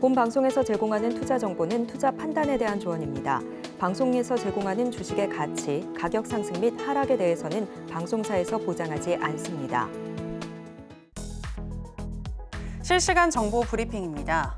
본 방송에서 제공하는 투자 정보는 투자 판단에 대한 조언입니다. 방송에서 제공하는 주식의 가치, 가격 상승 및 하락에 대해서는 방송사에서 보장하지 않습니다. 실시간 정보 브리핑입니다.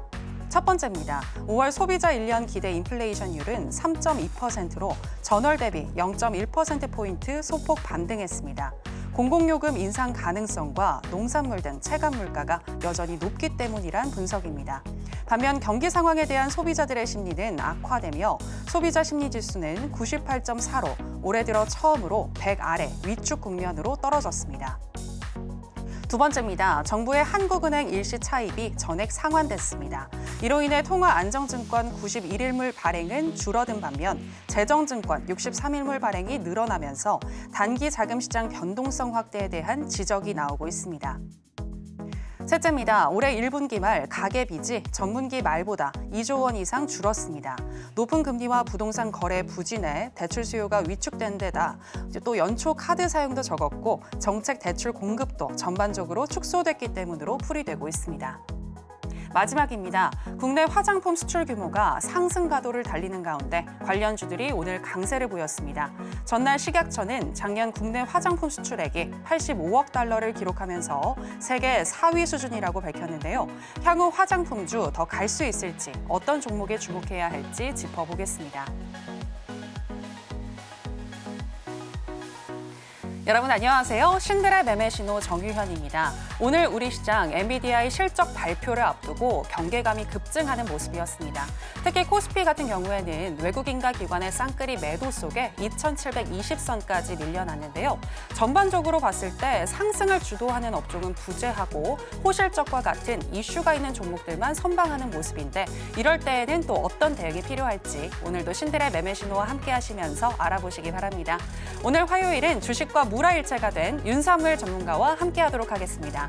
첫 번째입니다. 5월 소비자 1년 기대 인플레이션율은 3.2%로 전월 대비 0.1%포인트 소폭 반등했습니다. 공공요금 인상 가능성과 농산물 등 체감 물가가 여전히 높기 때문이란 분석입니다. 반면 경기 상황에 대한 소비자들의 심리는 악화되며 소비자 심리지수는 98.4로 올해 들어 처음으로 100 아래 위축 국면으로 떨어졌습니다. 두 번째입니다. 정부의 한국은행 일시 차입이 전액 상환됐습니다. 이로 인해 통화안정증권 91일물 발행은 줄어든 반면 재정증권 63일물 발행이 늘어나면서 단기 자금시장 변동성 확대에 대한 지적이 나오고 있습니다. 셋째입니다. 올해 1분기 말 가계빚이 전분기 말보다 2조 원 이상 줄었습니다. 높은 금리와 부동산 거래 부진에 대출 수요가 위축된 데다 또 연초 카드 사용도 적었고 정책 대출 공급도 전반적으로 축소됐기 때문으로 풀이되고 있습니다. 마지막입니다. 국내 화장품 수출 규모가 상승 가도를 달리는 가운데 관련주들이 오늘 강세를 보였습니다. 전날 식약처는 작년 국내 화장품 수출액이 85억 달러를 기록하면서 세계 4위 수준이라고 밝혔는데요. 향후 화장품주 더 갈 수 있을지 어떤 종목에 주목해야 할지 짚어보겠습니다. 여러분 안녕하세요. 신들의 매매 신호 정유현입니다. 오늘 우리 시장 엔비디아의 실적 발표를 앞두고 경계감이 급증하는 모습이었습니다. 특히 코스피 같은 경우에는 외국인과 기관의 쌍끌이 매도 속에 2,720선까지 밀려났는데요. 전반적으로 봤을 때 상승을 주도하는 업종은 부재하고 호실적과 같은 이슈가 있는 종목들만 선방하는 모습인데 이럴 때에는 또 어떤 대응이 필요할지 오늘도 신들의 매매 신호와 함께 하시면서 알아보시기 바랍니다. 오늘 화요일은 주식과 물화일체가 된 윤사무엘 전문가와 함께하도록 하겠습니다.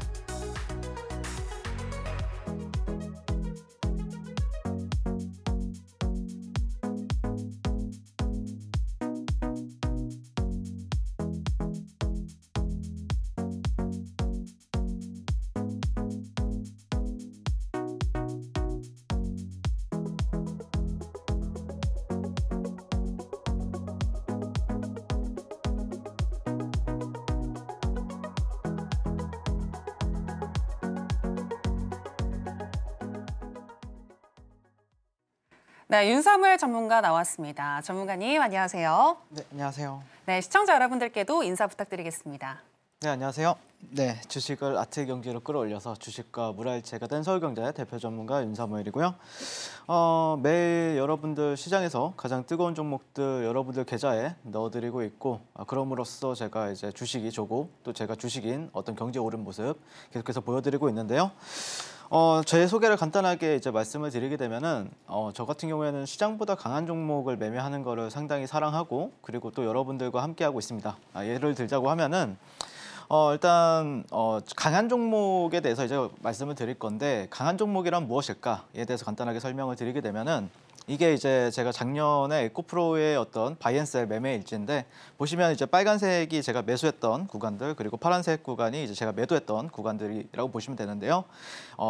네, 윤사무엘 전문가 나왔습니다. 전문가님 안녕하세요. 네, 안녕하세요. 네, 시청자 여러분들께도 인사 부탁드리겠습니다. 네, 안녕하세요. 네, 주식을 아트 경제로 끌어올려서 주식과 물화일체가 된 서울경제 대표 전문가 윤사무엘이고요. 매일 여러분들 시장에서 가장 뜨거운 종목들 여러분들 계좌에 넣어드리고 있고 그럼으로써 제가 이제 주식이 조고 또 제가 주식인 어떤 경제 오른 모습 계속해서 보여드리고 있는데요. 제 소개를 간단하게 이제 말씀을 드리게 되면은 저 같은 경우에는 시장보다 강한 종목을 매매하는 거를 상당히 사랑하고 그리고 또 여러분들과 함께하고 있습니다. 예를 들자고 하면은 일단 강한 종목에 대해서 이제 말씀을 드릴 건데 강한 종목이란 무엇일까에 대해서 간단하게 설명을 드리게 되면은 이게 이제 제가 작년에 에코프로의 어떤 바이앤셀 매매 일지인데 보시면 이제 빨간색이 제가 매수했던 구간들 그리고 파란색 구간이 이제 제가 매도했던 구간들이라고 보시면 되는데요.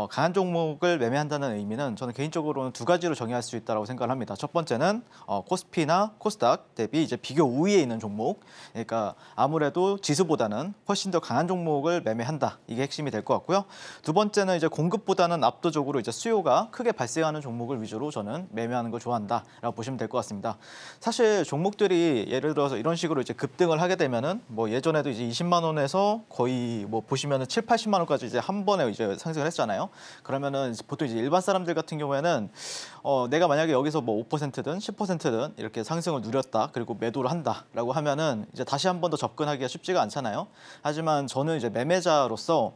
강한 종목을 매매한다는 의미는 저는 개인적으로는 두 가지로 정의할 수 있다고 생각을 합니다. 첫 번째는 코스피나 코스닥 대비 이제 비교 우위에 있는 종목, 그러니까 아무래도 지수보다는 훨씬 더 강한 종목을 매매한다. 이게 핵심이 될 것 같고요. 두 번째는 이제 공급보다는 압도적으로 이제 수요가 크게 발생하는 종목을 위주로 저는 매매하는 걸 좋아한다라고 보시면 될 것 같습니다. 사실 종목들이 예를 들어서 이런 식으로 이제 급등을 하게 되면은 뭐 예전에도 이제 20만 원에서 거의 뭐 보시면은 7, 80만 원까지 이제 한 번에 이제 상승을 했잖아요. 그러면은 보통 이제 일반 사람들 같은 경우에는 내가 만약에 여기서 뭐 5%든 10%든 이렇게 상승을 누렸다 그리고 매도를 한다라고 하면은 이제 다시 한 번 더 접근하기가 쉽지가 않잖아요. 하지만 저는 이제 매매자로서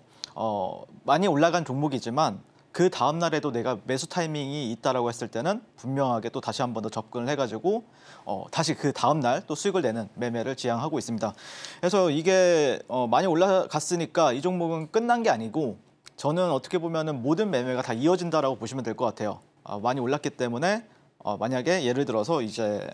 많이 올라간 종목이지만 그 다음 날에도 내가 매수 타이밍이 있다라고 했을 때는 분명하게 또 다시 한 번 더 접근을 해가지고 다시 그 다음 날 또 수익을 내는 매매를 지향하고 있습니다. 그래서 이게 많이 올라갔으니까 이 종목은 끝난 게 아니고 저는 어떻게 보면은 모든 매매가 다 이어진다라고 보시면 될 것 같아요. 많이 올랐기 때문에 만약에 예를 들어서 이제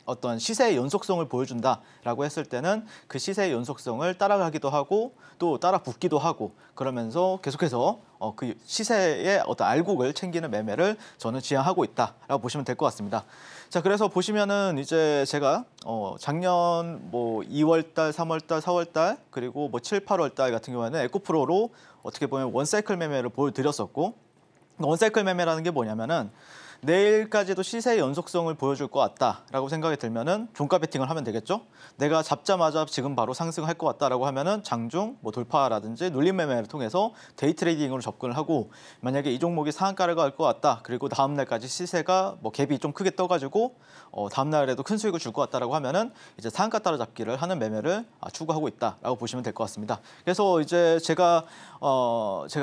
어떤 시세의 연속성을 보여준다라고 했을 때는 그 시세의 연속성을 따라가기도 하고 또 따라 붙기도 하고 그러면서 계속해서 그 시세의 어떤 알곡을 챙기는 매매를 저는 지향하고 있다라고 보시면 될 것 같습니다. 자, 그래서 보시면은 이제 제가 작년 뭐 2월달, 3월달, 4월달 그리고 뭐 7, 8월달 같은 경우에는 에코프로로 어떻게 보면 원사이클 매매를 보여드렸었고 원사이클 매매라는 게 뭐냐면은 내일까지도 시세의 연속성을 보여줄 것 같다라고 생각이 들면은 종가 베팅을 하면 되겠죠. 내가 잡자마자 지금 바로 상승할 것 같다라고 하면은 장중, 뭐 돌파라든지 눌림 매매를 통해서 데이 트레이딩으로 접근을 하고 만약에 이 종목이 상한가를 갈 것 같다. 그리고 다음 날까지 시세가 뭐 갭이 좀 크게 떠가지고 다음 날에도 큰 수익을 줄 것 같다라고 하면은 이제 상한가 따라잡기를 하는 매매를 추구하고 있다라고 보시면 될 것 같습니다. 그래서 이제 제가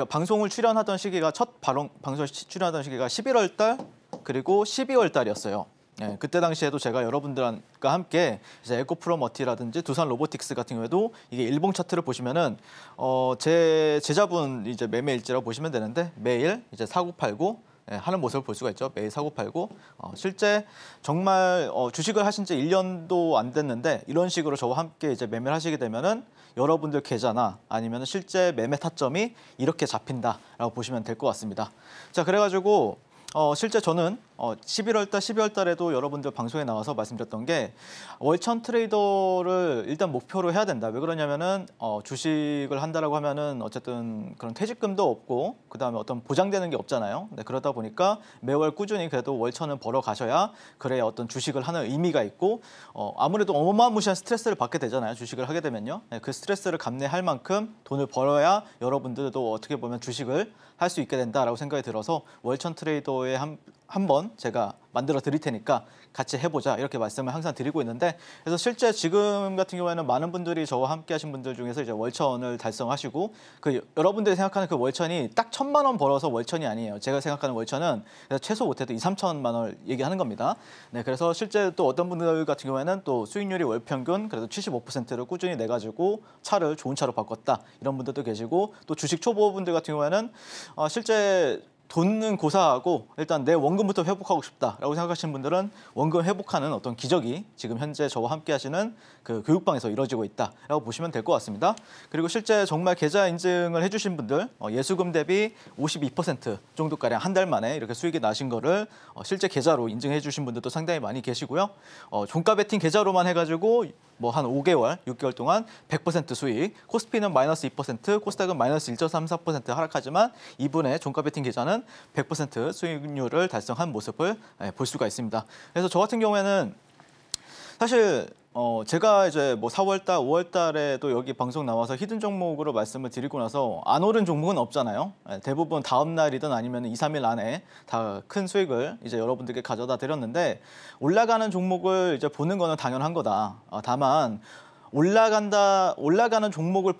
방송을 출연하던 시기가 방송 출연하던 시기가 11월 달 그리고 12월 달이었어요. 네, 그때 당시에도 제가 여러분들과 함께 이제 에코프로머티라든지 두산 로보틱스 같은 경우에도 이게 일봉 차트를 보시면은 제 제자분 이제 매매 일지라고 보시면 되는데 매일 이제 사고팔고 하는 모습을 볼 수가 있죠. 매일 사고팔고 실제 정말 주식을 하신 지 1년도 안 됐는데 이런 식으로 저와 함께 이제 매매를 하시게 되면은 여러분들 계좌나 아니면 실제 매매 타점이 이렇게 잡힌다라고 보시면 될 것 같습니다. 자, 그래가지고 실제 저는 11월 달, 12월 달에도 여러분들 방송에 나와서 말씀드렸던 게 월천 트레이더를 일단 목표로 해야 된다. 왜 그러냐면은 주식을 한다라고 하면은 어쨌든 그런 퇴직금도 없고 그다음에 어떤 보장되는 게 없잖아요. 네, 그러다 보니까 매월 꾸준히 그래도 월천을 벌어 가셔야 그래야 어떤 주식을 하는 의미가 있고 아무래도 어마무시한 스트레스를 받게 되잖아요. 주식을 하게 되면요. 네, 그 스트레스를 감내할 만큼 돈을 벌어야 여러분들도 어떻게 보면 주식을 할 수 있게 된다라고 생각이 들어서 월천 트레이더에 한번 제가 만들어 드릴 테니까 같이 해보자 이렇게 말씀을 항상 드리고 있는데 그래서 실제 지금 같은 경우에는 많은 분들이 저와 함께 하신 분들 중에서 이제 월천을 달성하시고 여러분들이 생각하는 그 월천이 딱 1,000만 원 벌어서 월천이 아니에요. 제가 생각하는 월천은 최소 못해도 2, 3천만 원을 얘기하는 겁니다. 네, 그래서 실제 또 어떤 분들 같은 경우에는 또 수익률이 월 평균 그래도 75%를 꾸준히 내가지고 차를 좋은 차로 바꿨다 이런 분들도 계시고 또 주식 초보분들 같은 경우에는 실제 돈은 고사하고 일단 내 원금부터 회복하고 싶다라고 생각하시는 분들은 원금 회복하는 어떤 기적이 지금 현재 저와 함께 하시는 그 교육방에서 이루어지고 있다라고 보시면 될 것 같습니다. 그리고 실제 정말 계좌 인증을 해주신 분들 예수금 대비 52% 정도가량 한 달 만에 이렇게 수익이 나신 거를 실제 계좌로 인증해 주신 분들도 상당히 많이 계시고요. 종가 베팅 계좌로만 해가지고 뭐 한 5개월, 6개월 동안 100% 수익, 코스피는 마이너스 2%, 코스닥은 마이너스 1.34% 하락하지만 이분의 종가 베팅 계좌는 100% 수익률을 달성한 모습을 볼 수가 있습니다. 그래서 저 같은 경우에는 사실 제가 이제 뭐 4월달, 5월달에도 여기 방송 나와서 히든 종목으로 말씀을 드리고 나서 안 오른 종목은 없잖아요. 대부분 다음 날이든 아니면 2, 3일 안에 다 큰 수익을 이제 여러분들께 가져다 드렸는데 올라가는 종목을 이제 보는 거는 당연한 거다. 다만 올라가는 종목을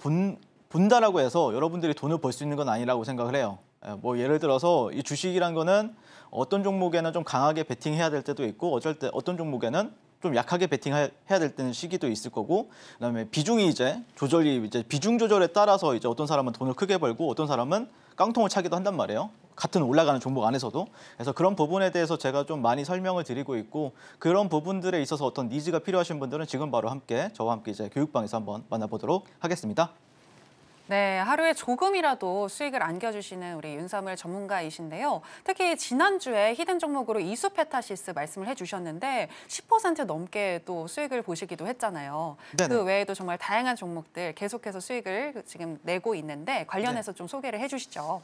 본다라고 해서 여러분들이 돈을 벌 수 있는 건 아니라고 생각을 해요. 뭐 예를 들어서 이 주식이란 거는 어떤 종목에는 좀 강하게 베팅해야 될 때도 있고 어떤 종목에는 좀 약하게 베팅해야 될 때는 시기도 있을 거고 그다음에 비중이 이제 비중 조절에 따라서 이제 어떤 사람은 돈을 크게 벌고 어떤 사람은 깡통을 차기도 한단 말이에요. 같은 올라가는 종목 안에서도. 그래서 그런 부분에 대해서 제가 좀 많이 설명을 드리고 있고 그런 부분들에 있어서 어떤 니즈가 필요하신 분들은 지금 바로 저와 함께 이제 교육방에서 한번 만나보도록 하겠습니다. 네, 하루에 조금이라도 수익을 안겨주시는 우리 윤삼을 전문가이신데요. 특히 지난주에 히든 종목으로 이수페타시스 말씀을 해주셨는데 10% 넘게 또 수익을 보시기도 했잖아요. 네네. 그 외에도 정말 다양한 종목들 계속해서 수익을 지금 내고 있는데 관련해서 좀 소개를 해주시죠.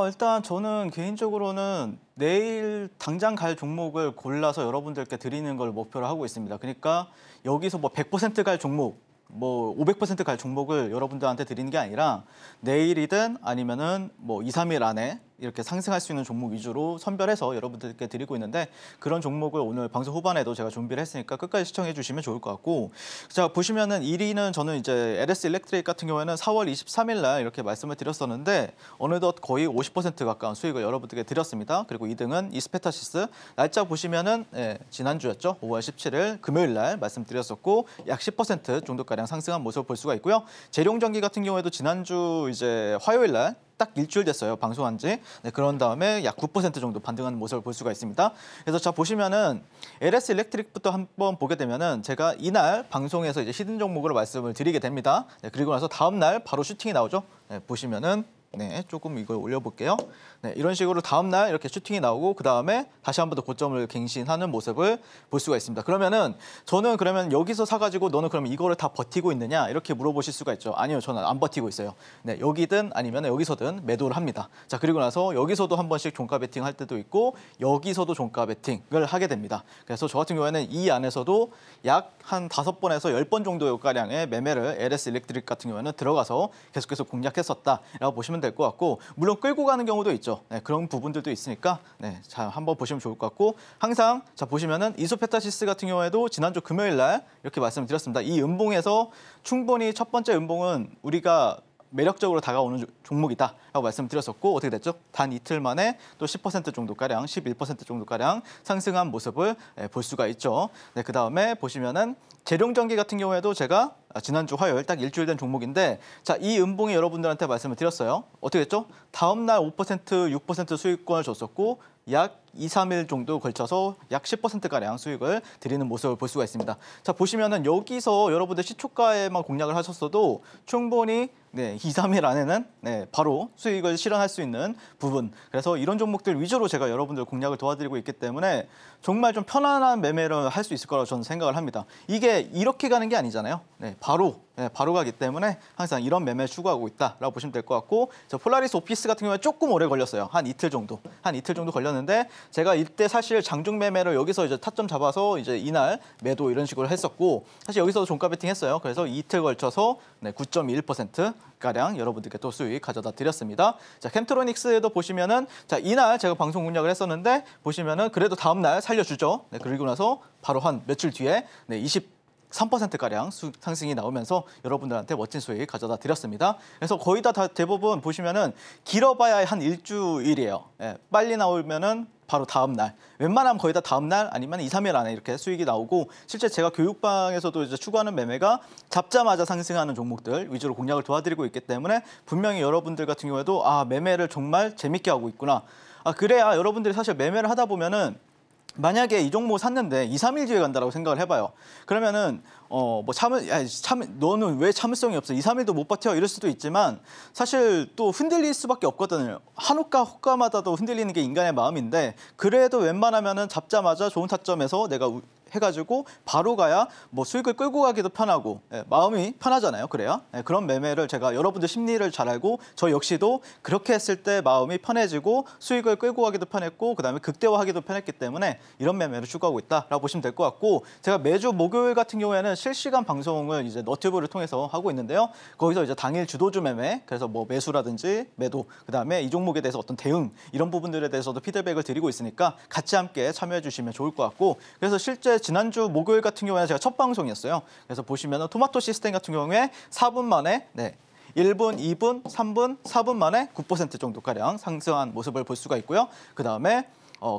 일단 저는 개인적으로는 내일 당장 갈 종목을 골라서 여러분들께 드리는 걸 목표로 하고 있습니다. 그러니까 여기서 뭐 100% 갈 종목, 뭐 500% 갈 종목을 여러분들한테 드리는 게 아니라 내일이든 아니면은 뭐 2, 3일 안에 이렇게 상승할 수 있는 종목 위주로 선별해서 여러분들께 드리고 있는데 그런 종목을 오늘 방송 후반에도 제가 준비를 했으니까 끝까지 시청해 주시면 좋을 것 같고 자 보시면은 1위는 저는 이제 LS 일렉트릭 같은 경우에는 4월 23일 날 이렇게 말씀을 드렸었는데 어느덧 거의 50% 가까운 수익을 여러분들께 드렸습니다. 그리고 2등은 이스페타시스 날짜 보시면은 지난주였죠. 5월 17일 금요일 날 말씀드렸었고 약 10% 정도가량 상승한 모습을 볼 수가 있고요. 재룡전기 같은 경우에도 지난주 이제 화요일 날 딱 일주일 됐어요. 방송한 지. 네, 그런 다음에 약 9% 정도 반등하는 모습을 볼 수가 있습니다. 그래서 자 보시면은 LS 일렉트릭부터 한번 보게 되면은 제가 이날 방송에서 이제 히든 종목으로 말씀을 드리게 됩니다. 네, 그리고 나서 다음 날 바로 슈팅이 나오죠. 네, 보시면은 네, 조금 이걸 올려볼게요. 네, 이런 식으로 다음 날 이렇게 슈팅이 나오고 그 다음에 다시 한 번 더 고점을 갱신하는 모습을 볼 수가 있습니다. 그러면은 저는 그러면 여기서 사가지고 너는 그러면 이거를 다 버티고 있느냐 이렇게 물어보실 수가 있죠. 아니요, 저는 안 버티고 있어요. 네, 여기든 아니면 여기서든 매도를 합니다. 자, 그리고 나서 여기서도 한 번씩 종가 베팅 할 때도 있고 여기서도 종가 베팅을 하게 됩니다. 그래서 저 같은 경우에는 이 안에서도 약 한 5번에서 10번 정도 가량의 매매를 LS 일렉트릭 같은 경우에는 들어가서 계속해서 공략했었다라고 보시면 될 것 같고 물론 끌고 가는 경우도 있죠. 네, 그런 부분들도 있으니까 네, 자 한번 보시면 좋을 것 같고 항상 자 보시면은 이소페타시스 같은 경우에도 지난주 금요일 날 이렇게 말씀을 드렸습니다. 이 음봉에서 충분히 첫 번째 음봉은 우리가 매력적으로 다가오는 종목이다라고 말씀드렸었고 어떻게 됐죠? 단 이틀 만에 또 10% 정도가량, 11% 정도가량 상승한 모습을 볼 수가 있죠. 네, 그다음에 보시면은 재룡전기 같은 경우에도 제가 지난주 화요일 딱 일주일 된 종목인데 자, 이 음봉이 여러분들한테 말씀을 드렸어요. 어떻게 됐죠? 다음 날 5%, 6% 수익권을 줬었고 약 2, 3일 정도 걸쳐서 약 10%가량 수익을 드리는 모습을 볼 수가 있습니다. 자, 보시면은 여기서 여러분들 시초가에만 공략을 하셨어도 충분히 네, 2, 3일 안에는 네, 바로 수익을 실현할 수 있는 부분. 그래서 이런 종목들 위주로 제가 여러분들 공략을 도와드리고 있기 때문에 정말 좀 편안한 매매를 할 수 있을 거라고 저는 생각을 합니다. 이게 이렇게 가는 게 아니잖아요. 네, 바로 가기 때문에 항상 이런 매매를 추구하고 있다라고 보시면 될 것 같고 저 폴라리스 오피스 같은 경우에 조금 오래 걸렸어요. 한 이틀 정도 걸렸는데 제가 이때 사실 장중 매매를 여기서 이제 타점 잡아서 이제 이날 매도 이런 식으로 했었고 사실 여기서도 종가 베팅 했어요. 그래서 이틀 걸쳐서 네, 9.1% 가량 여러분들께 또 수익 가져다 드렸습니다. 자, 캠트로닉스도 보시면은 자, 이날 제가 방송 공략을 했었는데 보시면은 그래도 다음 날 살려주죠. 네, 그리고 나서 바로 한 며칠 뒤에 네, 3%가량 상승이 나오면서 여러분들한테 멋진 수익 가져다 드렸습니다. 그래서 거의 다 대부분 보시면은 길어봐야 한 일주일이에요. 예, 빨리 나오면은 바로 다음 날, 웬만하면 거의 다 다음 날 아니면 2, 3일 안에 이렇게 수익이 나오고 실제 제가 교육방에서도 이제 추구하는 매매가 잡자마자 상승하는 종목들 위주로 공략을 도와드리고 있기 때문에 분명히 여러분들 같은 경우에도 아, 매매를 정말 재밌게 하고 있구나. 아, 그래야 여러분들이 사실 매매를 하다 보면은 만약에 이 종목 샀는데 2, 3일 뒤에 간다라고 생각을 해봐요. 그러면은 뭐 너는 왜 참을성이 없어? 2, 3일도 못 버텨? 이럴 수도 있지만 사실 또 흔들릴 수밖에 없거든요. 한 호가마다도 흔들리는 게 인간의 마음인데 그래도 웬만하면은 잡자마자 좋은 타점에서 내가 해가지고 바로 가야 뭐 수익을 끌고 가기도 편하고 마음이 편하잖아요. 그래야 그런 매매를 제가 여러분들 심리를 잘 알고 저 역시도 그렇게 했을 때 마음이 편해지고 수익을 끌고 가기도 편했고 그다음에 극대화하기도 편했기 때문에 이런 매매를 추구하고 있다라고 보시면 될 것 같고 제가 매주 목요일 같은 경우에는 실시간 방송을 이제 너튜브를 통해서 하고 있는데요. 거기서 이제 당일 주도주 매매 그래서 뭐 매수라든지 매도 그다음에 이 종목에 대해서 어떤 대응 이런 부분들에 대해서도 피드백을 드리고 있으니까 같이 함께 참여해 주시면 좋을 것 같고 그래서 실제 지난주 목요일 같은 경우에는 제가 첫 방송이었어요. 그래서 보시면 토마토 시스템 같은 경우에 4분 만에 1분, 2분, 3분, 4분 만에 9% 정도가량 상승한 모습을 볼 수가 있고요. 그다음에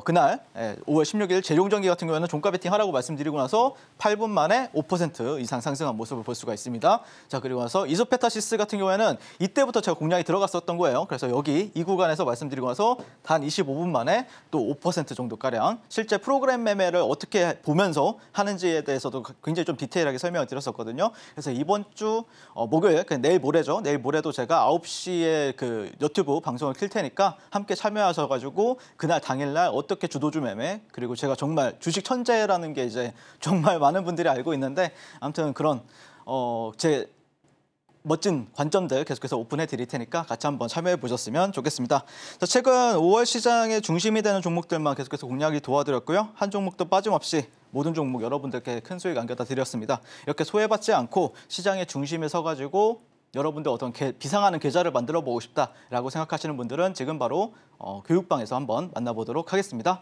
그날 5월 16일 재룡전기 같은 경우에는 종가 베팅 하라고 말씀드리고 나서 8분 만에 5% 이상 상승한 모습을 볼 수가 있습니다. 자, 그리고 나서 이소페타시스 같은 경우에는 이때부터 제가 공략이 들어갔었던 거예요. 그래서 여기 이 구간에서 말씀드리고 나서 단 25분 만에 또 5% 정도가량 실제 프로그램 매매를 어떻게 보면서 하는지에 대해서도 굉장히 좀 디테일하게 설명을 드렸었거든요. 그래서 이번 주 목요일, 내일 모레죠. 내일 모레도 제가 9시에 그 유튜브 방송을 킬 테니까 함께 참여하셔가지고 그날 당일날 어떻게 주도주 매매 그리고 제가 정말 주식 천재라는 게 이제 정말 많은 분들이 알고 있는데 아무튼 그런 제 멋진 관점들 계속해서 오픈해 드릴 테니까 같이 한번 참여해 보셨으면 좋겠습니다. 자, 최근 5월 시장의 중심이 되는 종목들만 계속해서 공략이 도와드렸고요. 한 종목도 빠짐없이 모든 종목 여러분들께 큰 수익 안겨다 드렸습니다. 이렇게 소외받지 않고 시장의 중심에 서가지고 여러분들 어떤 비상하는 계좌를 만들어 보고 싶다라고 생각하시는 분들은 지금 바로 교육방에서 한번 만나보도록 하겠습니다.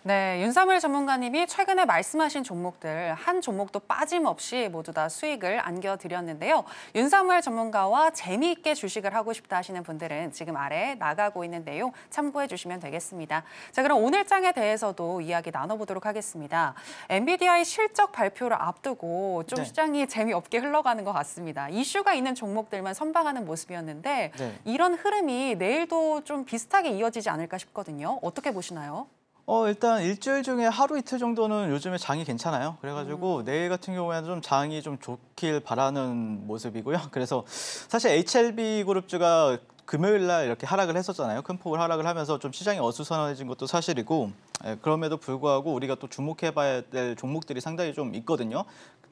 네, 윤사무엘 전문가님이 최근에 말씀하신 종목들 한 종목도 빠짐없이 모두 다 수익을 안겨드렸는데요. 윤사무엘 전문가와 재미있게 주식을 하고 싶다 하시는 분들은 지금 아래 나가고 있는 내용 참고해 주시면 되겠습니다. 자, 그럼 오늘 장에 대해서도 이야기 나눠보도록 하겠습니다. 엔비디아의 실적 발표를 앞두고 좀 네. 시장이 재미없게 흘러가는 것 같습니다. 이슈가 있는 종목들만 선방하는 모습이었는데 네. 이런 흐름이 내일도 좀 비슷하게 이어지지 않을까 싶거든요. 어떻게 보시나요? 일단 일주일 중에 하루 이틀 정도는 요즘에 장이 괜찮아요. 그래가지고 내일 같은 경우에는 좀 장이 좀 좋길 바라는 모습이고요. 그래서 사실 HLB 그룹주가 금요일 날 이렇게 하락을 했었잖아요. 큰 폭을 하락을 하면서 좀 시장이 어수선해진 것도 사실이고, 그럼에도 불구하고 우리가 또 주목해봐야 될 종목들이 상당히 좀 있거든요.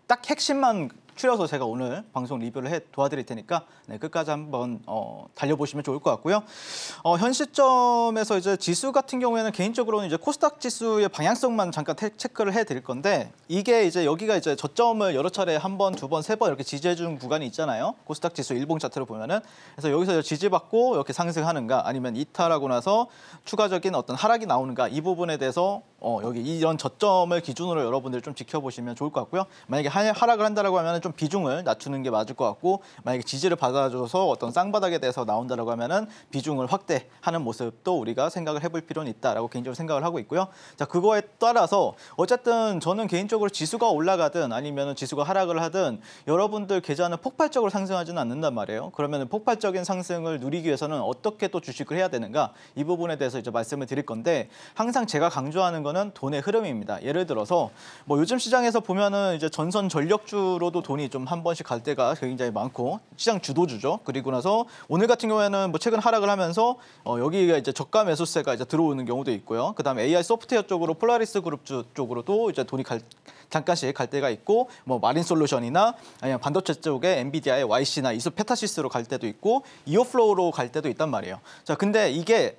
딱 핵심만 추려서 제가 오늘 방송 리뷰를 도와드릴 테니까 끝까지 한번 달려보시면 좋을 것 같고요. 현 시점에서 이제 지수 같은 경우에는 개인적으로는 이제 코스닥 지수의 방향성만 잠깐 체크를 해드릴 건데, 이게 이제 여기가 이제 저점을 여러 차례 한 번, 두 번, 세 번 이렇게 지지해준 구간이 있잖아요. 코스닥 지수 일봉 차트로 보면은. 그래서 여기서 지지받고 이렇게 상승하는가, 아니면 이탈하고 나서 추가적인 어떤 하락이 나오는가, 이 부분에 대해서 여기 이런 저점을 기준으로 여러분들 좀 지켜보시면 좋을 것 같고요. 만약에 하락을 한다라고 하면 좀 비중을 낮추는 게 맞을 것 같고, 만약에 지지를 받아줘서 어떤 쌍바닥에 대해서 나온다라고 하면은 비중을 확대하는 모습도 우리가 생각을 해볼 필요는 있다라고 개인적으로 생각을 하고 있고요. 자, 그거에 따라서 어쨌든 저는 개인적으로 지수가 올라가든 아니면 지수가 하락을 하든 여러분들 계좌는 폭발적으로 상승하지는 않는단 말이에요. 그러면 폭발적인 상승을 누리기 위해서는 어떻게 또 주식을 해야 되는가, 이 부분에 대해서 이제 말씀을 드릴 건데, 항상 제가 강조하는 거는 돈의 흐름입니다. 예를 들어서 뭐 요즘 시장에서 보면은 이제 전선 전력주로도 돈이 좀 한 번씩 갈 때가 굉장히 많고, 시장 주도주죠. 그리고 나서 오늘 같은 경우에는 뭐 최근 하락을 하면서 여기가 이제 저가 매수세가 이제 들어오는 경우도 있고요. 그다음에 AI 소프트웨어 쪽으로 폴라리스 그룹주 쪽으로도 이제 돈이 잠깐씩 갈 때가 있고, 뭐 마린 솔루션이나 아니면 반도체 쪽에 엔비디아의 YC나 이수 페타시스로 갈 때도 있고, 이오플로우로 갈 때도 있단 말이에요. 자, 근데 이게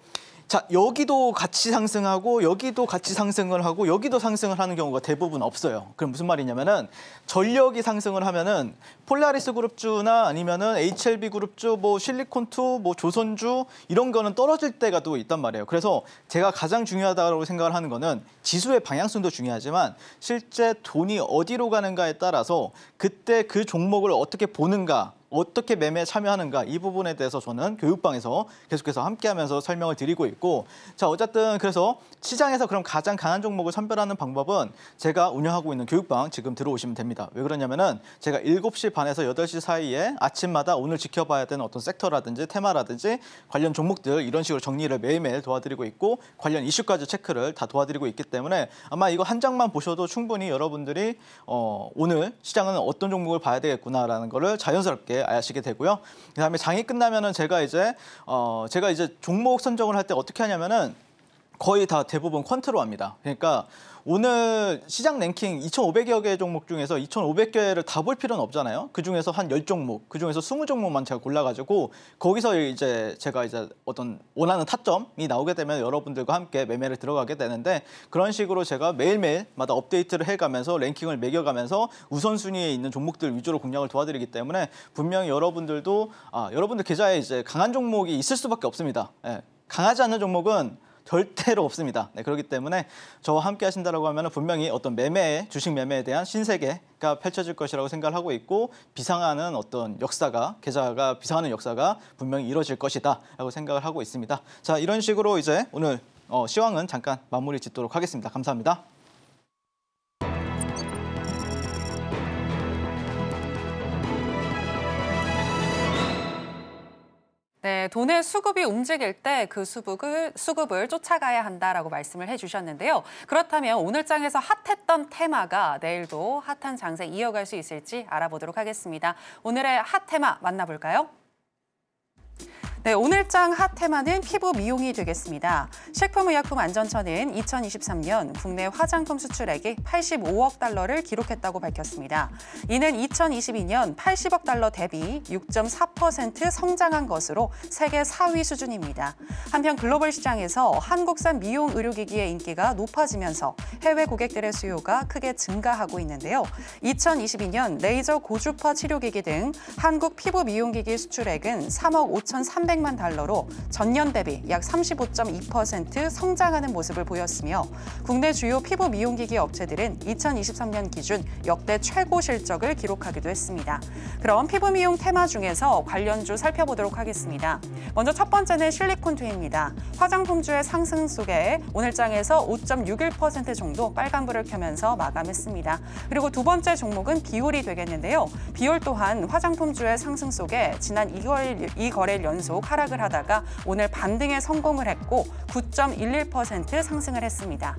여기도 같이 상승하고 여기도 같이 상승을 하고 여기도 상승을 하는 경우가 대부분 없어요. 그럼 무슨 말이냐면은 전력이 상승을 하면은 폴라리스 그룹주나 아니면은 HLB 그룹주, 뭐 실리콘투, 뭐 조선주 이런 거는 떨어질 때가 또 있단 말이에요. 그래서 제가 가장 중요하다고 생각을 하는 거는 지수의 방향성도 중요하지만 실제 돈이 어디로 가는가에 따라서 그때 그 종목을 어떻게 보는가, 어떻게 매매에 참여하는가, 이 부분에 대해서 저는 교육방에서 계속해서 함께하면서 설명을 드리고 있고, 자, 어쨌든 그래서 시장에서 그럼 가장 강한 종목을 선별하는 방법은 제가 운영하고 있는 교육방 지금 들어오시면 됩니다. 왜 그러냐면은 제가 7시 반에서 8시 사이에 아침마다 오늘 지켜봐야 되는 어떤 섹터라든지 테마라든지 관련 종목들 이런 식으로 정리를 매일매일 도와드리고 있고, 관련 이슈까지 체크를 다 도와드리고 있기 때문에 아마 이거 한 장만 보셔도 충분히 여러분들이 오늘 시장은 어떤 종목을 봐야 되겠구나라는 거를 자연스럽게 아시게 되고요. 그다음에 장이 끝나면은 제가 이제 종목 선정을 할 때 어떻게 하냐면은 거의 다 대부분 퀀트로 합니다. 그러니까 오늘 시장 랭킹 2,500여 개 종목 중에서 2,500개를 다 볼 필요는 없잖아요. 그 중에서 한 10종목, 그 중에서 20종목만 제가 골라가지고 거기서 이제 제가 이제 어떤 원하는 타점이 나오게 되면 여러분들과 함께 매매를 들어가게 되는데, 그런 식으로 제가 매일매일마다 업데이트를 해가면서 랭킹을 매겨가면서 우선순위에 있는 종목들 위주로 공략을 도와드리기 때문에 분명히 여러분들도 여러분들 계좌에 이제 강한 종목이 있을 수밖에 없습니다. 강하지 않는 종목은 절대로 없습니다. 그렇기 때문에 저와 함께 하신다고 하면 분명히 어떤 주식 매매에 대한 신세계가 펼쳐질 것이라고 생각을 하고 있고, 비상하는 어떤 계좌가 비상하는 역사가 분명히 이루어질 것이다 라고 생각을 하고 있습니다. 자, 이런 식으로 이제 오늘 시황은 잠깐 마무리 짓도록 하겠습니다. 감사합니다. 네, 돈의 수급이 움직일 때 그 수급을 쫓아가야 한다라고 말씀을 해주셨는데요. 그렇다면 오늘 장에서 핫했던 테마가 내일도 핫한 장세 이어갈 수 있을지 알아보도록 하겠습니다. 오늘의 핫 테마 만나볼까요? 네, 오늘 장 핫 테마는 피부 미용이 되겠습니다. 식품의약품안전처는 2023년 국내 화장품 수출액이 85억 달러를 기록했다고 밝혔습니다. 이는 2022년 80억 달러 대비 6.4% 성장한 것으로 세계 4위 수준입니다. 한편 글로벌 시장에서 한국산 미용 의료기기의 인기가 높아지면서 해외 고객들의 수요가 크게 증가하고 있는데요. 2022년 레이저 고주파 치료기기 등 한국 피부 미용기기 수출액은 3억 5,300억 $300만 달러로 전년 대비 약 35.2% 성장하는 모습을 보였으며 국내 주요 피부 미용기기 업체들은 2023년 기준 역대 최고 실적을 기록하기도 했습니다. 그럼 피부 미용 테마 중에서 관련주 살펴보도록 하겠습니다. 먼저 첫 번째는 실리콘투입니다. 화장품주의 상승 속에 오늘 장에서 5.61% 정도 빨간불을 켜면서 마감했습니다. 그리고 두 번째 종목은 비올이 되겠는데요. 비올 또한 화장품주의 상승 속에 지난 2거래일 연속 하락을 하다가 오늘 반등에 성공을 했고 9.11% 상승을 했습니다.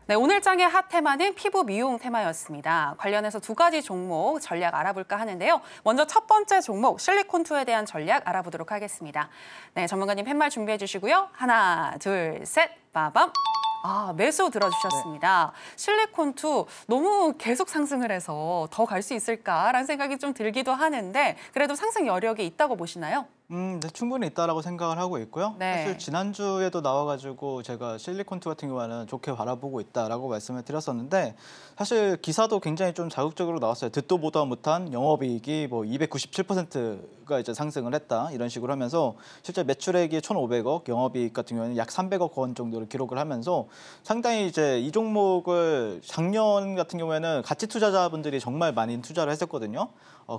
네, 오늘 장의 핫 테마는 피부 미용 테마였습니다. 관련해서 두 가지 종목 전략 알아볼까 하는데요. 먼저 첫 번째 종목 실리콘투에 대한 전략 알아보도록 하겠습니다. 네, 전문가님 팻말 준비해 주시고요. 하나, 둘, 셋, 빠밤. 매수 들어주셨습니다. 실리콘투 너무 계속 상승을 해서 더 갈 수 있을까라는 생각이 좀 들기도 하는데 그래도 상승 여력이 있다고 보시나요? 네, 충분히 있다라고 생각을 하고 있고요. 네. 사실 지난주에도 나와가지고 제가 실리콘투 같은 경우는 좋게 바라보고 있다라고 말씀을 드렸었는데 사실 기사도 굉장히 좀 자극적으로 나왔어요. 듣도 보도 못한 영업이익이 뭐 297%가 이제 상승을 했다 이런 식으로 하면서 실제 매출액이 1,500억, 영업이익 같은 경우는 약 300억 원 정도를 기록을 하면서 상당히 이제 이 종목을 작년 같은 경우에는 가치 투자자분들이 정말 많이 투자를 했었거든요.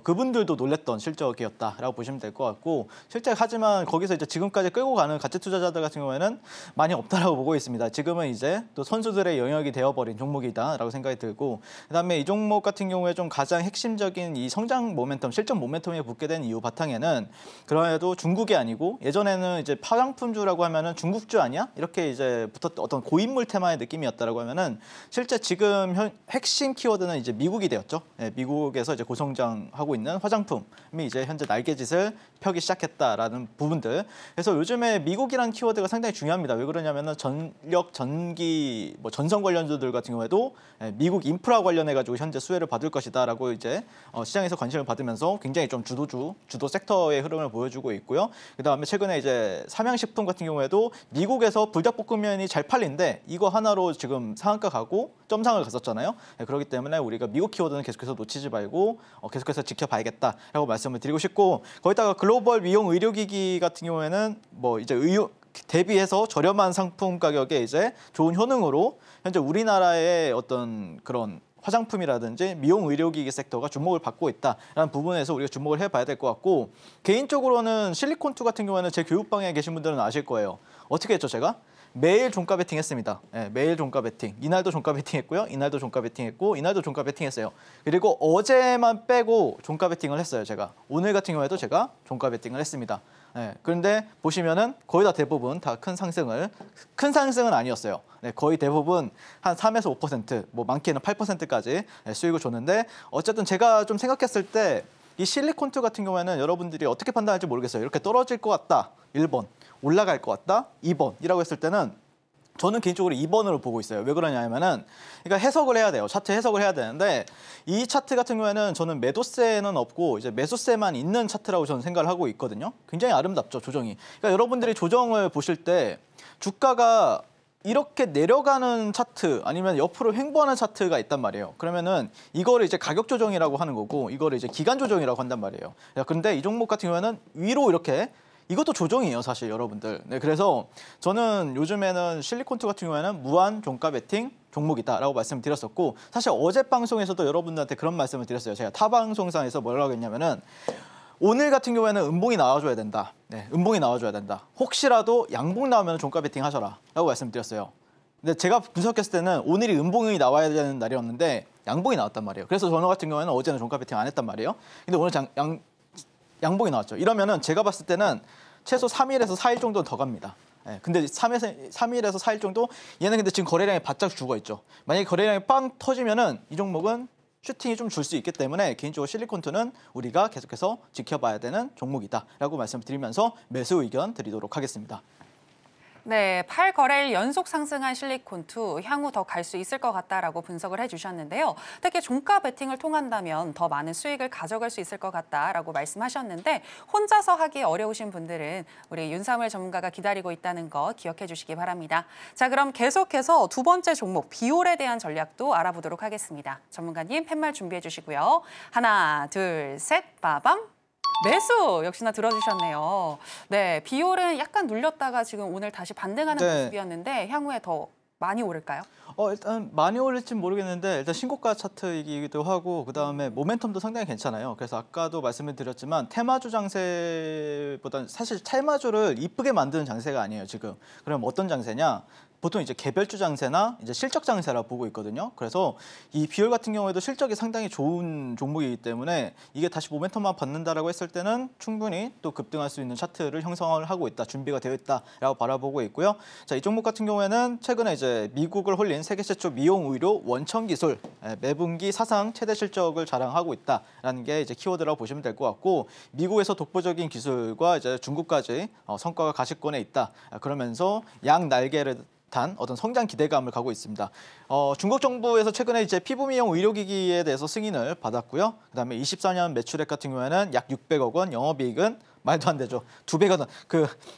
그분들도 놀랬던 실적이었다라고 보시면 될 것 같고 실제 하지만 거기서 이제 지금까지 끌고 가는 가치 투자자들 같은 경우에는 많이 없다라고 보고 있습니다. 지금은 이제 또 선수들의 영역이 되어버린 종목이다라고 생각이 들고 그다음에 이 종목 같은 경우에 좀 가장 핵심적인 이 성장 모멘텀, 실적 모멘텀이 붙게 된 이유 바탕에는 그래도 중국이 아니고 예전에는 이제 화장품주라고 하면은 중국주 아니야? 이렇게 이제 붙었던 어떤 고인물 테마의 느낌이었다라고 하면은 실제 지금 핵심 키워드는 이제 미국이 되었죠. 네, 미국에서 이제 고성장하고 있는 화장품이 이제 현재 날개짓을 펴기 시작했다라는 부분들. 그래서 요즘에 미국이라는 키워드가 상당히 중요합니다. 왜 그러냐면은 전력, 전기, 뭐 전선 관련주들 같은 경우에도 미국 인프라 관련해가지고 현재 수혜를 받을 것이다라고 이제 시장에서 관심을 받으면서 굉장히 좀 주도 섹터의 흐름을 보여주고 있고요. 그다음에 최근에 이제 삼양식품 같은 경우에도 미국에서 불닭볶음면이 잘 팔린데 이거 하나로 지금 상한가 가고 점상을 갔었잖아요. 그렇기 때문에 우리가 미국 키워드는 계속해서 놓치지 말고 계속해서 지켜봐야겠다라고 말씀을 드리고 싶고 거기다가 글로벌 미용 의료기기 같은 경우에는 뭐 이제 대비해서 저렴한 상품 가격에 이제 좋은 효능으로 현재 우리나라의 어떤 그런 화장품이라든지 미용 의료기기 섹터가 주목을 받고 있다라는 부분에서 우리가 주목을 해봐야 될 것 같고 개인적으로는 실리콘투 같은 경우에는 제 교육방에 계신 분들은 아실 거예요. 어떻게 했죠 제가? 매일 종가 베팅 했습니다. 네, 매일 종가 베팅. 이날도 종가 베팅 했고요. 이날도 종가 베팅 했고 이날도 종가 베팅 했어요. 그리고 어제만 빼고 종가 베팅을 했어요. 제가. 오늘 같은 경우에도 제가 종가 베팅을 했습니다. 네, 그런데 보시면은 거의 다 대부분 다 큰 상승은 아니었어요. 네, 거의 대부분 한 3에서 5%, 뭐 많게는 8%까지 수익을 줬는데 어쨌든 제가 좀 생각했을 때 이 실리콘투 같은 경우에는 여러분들이 어떻게 판단할지 모르겠어요. 이렇게 떨어질 것 같다. 1번. 올라갈 것 같다. 2번이라고 했을 때는 저는 개인적으로 2번으로 보고 있어요. 왜 그러냐면은 그러니까 해석을 해야 돼요. 차트 해석을 해야 되는데 이 차트 같은 경우에는 저는 매도세는 없고 이제 매수세만 있는 차트라고 저는 생각을 하고 있거든요. 굉장히 아름답죠, 조정이. 그러니까 여러분들이 조정을 보실 때 주가가 이렇게 내려가는 차트 아니면 옆으로 횡보하는 차트가 있단 말이에요. 그러면은 이거를 이제 가격 조정이라고 하는 거고 이거를 이제 기간 조정이라고 한단 말이에요. 그런데 이 종목 같은 경우에는 위로 이렇게 이것도 조정이에요, 사실 여러분들. 네, 그래서 저는 요즘에는 실리콘투 같은 경우에는 무한 종가 베팅 종목이다라고 말씀드렸었고 사실 어제 방송에서도 여러분들한테 그런 말씀을 드렸어요. 제가 타 방송상에서 뭐라고 했냐면은 오늘 같은 경우에는 음봉이 나와줘야 된다. 네, 음봉이 나와줘야 된다. 혹시라도 양봉 나오면 종가 베팅 하셔라 라고 말씀드렸어요. 근데 제가 분석했을 때는 오늘이 음봉이 나와야 되는 날이었는데 양봉이 나왔단 말이에요. 그래서 저는 같은 경우에는 어제는 종가 베팅 안 했단 말이에요. 근데 오늘 양봉이 나왔죠. 이러면은 제가 봤을 때는 최소 3일에서 4일 정도는 더 갑니다. 네, 근데 3일에서 4일 정도 얘는 근데 지금 거래량이 바짝 죽어 있죠. 만약에 거래량이 빵 터지면은 이 종목은 슈팅이 좀 줄 수 있기 때문에 개인적으로 실리콘투는 우리가 계속해서 지켜봐야 되는 종목이다라고 말씀드리면서 매수 의견 드리도록 하겠습니다. 네, 8거래일 연속 상승한 실리콘2 향후 더 갈 수 있을 것 같다라고 분석을 해주셨는데요. 특히 종가 베팅을 통한다면 더 많은 수익을 가져갈 수 있을 것 같다라고 말씀하셨는데 혼자서 하기 어려우신 분들은 우리 윤사무엘 전문가가 기다리고 있다는 거 기억해 주시기 바랍니다. 자, 그럼 계속해서 두 번째 종목 비올에 대한 전략도 알아보도록 하겠습니다. 전문가님 팻말 준비해 주시고요. 하나, 둘, 셋, 빠밤. 매수 역시나 들어주셨네요. 네, 비올은 약간 눌렸다가 지금 오늘 다시 반등하는 모습이었는데 향후에 더 많이 오를까요? 일단 많이 오를진 모르겠는데 일단 신고가 차트이기도 하고 그다음에 모멘텀도 상당히 괜찮아요. 그래서 아까도 말씀을 드렸지만 테마주 장세보다는 사실 테마주를 이쁘게 만드는 장세가 아니에요, 지금. 그럼 어떤 장세냐? 보통 이제 개별주 장세나 이제 실적 장세라 보고 있거든요. 그래서 이 비올 같은 경우에도 실적이 상당히 좋은 종목이기 때문에 이게 다시 모멘텀만 받는다라고 했을 때는 충분히 또 급등할 수 있는 차트를 형성을 하고 있다, 준비가 되어 있다라고 바라보고 있고요. 자, 이 종목 같은 경우에는 최근에 이제 미국을 홀린 세계 최초 미용 의료 원천 기술 매분기 사상 최대 실적을 자랑하고 있다라는 게 이제 키워드라고 보시면 될 것 같고 미국에서 독보적인 기술과 이제 중국까지 성과가 가시권에 있다. 그러면서 양 날개를 단 어떤 성장 기대감을 갖고 있습니다. 중국 정부에서 최근에 이제 피부 미용 의료기기에 대해서 승인을 받았고요. 그다음에 24년 매출액 같은 경우에는 약 600억 원, 영업이익은 말도 안 되죠. 2배가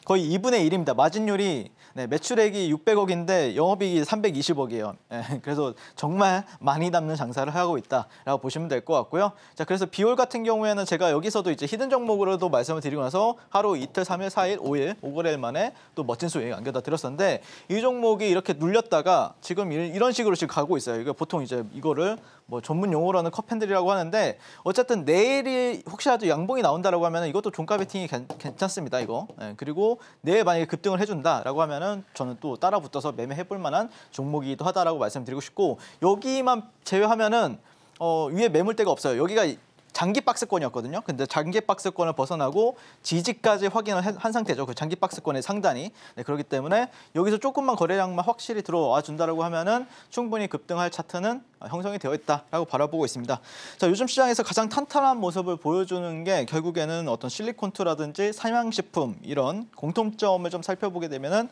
거의 2분의 1입니다. 마진율이 매출액이 600억인데 영업이익이 320억이에요. 그래서 정말 많이 남는 장사를 하고 있다라고 보시면 될 것 같고요. 자, 그래서 비올 같은 경우에는 제가 여기서도 이제 히든 종목으로도 말씀을 드리고 나서 하루 이틀, 3일, 4일, 5일, 5거래일 만에 또 멋진 수익 안겨다 드렸었는데 이 종목이 이렇게 눌렸다가 지금 이런 식으로 지금 가고 있어요. 이거 보통 이제 이거를 뭐 전문 용어로는 컵핸들이라고 하는데 어쨌든 내일이 혹시라도 양봉이 나온다라고 하면 이것도 종가 베팅이 괜찮습니다. 이거. 그리고 내일 만약에 급등을 해준다라고 하면은 저는 또 따라 붙어서 매매해볼 만한 종목이기도 하다라고 말씀드리고 싶고 여기만 제외하면은 위에 매물대가 없어요. 여기가 장기 박스권이었거든요. 근데 장기 박스권을 벗어나고 지지까지 확인을 한 상태죠. 그 장기 박스권의 상단이. 그렇기 때문에 여기서 조금만 거래량만 확실히 들어와 준다라고 하면은 충분히 급등할 차트는 형성이 되어 있다라고 바라보고 있습니다. 자, 요즘 시장에서 가장 탄탄한 모습을 보여주는 게 결국에는 어떤 실리콘투라든지 삼양식품 이런 공통점을 좀 살펴보게 되면은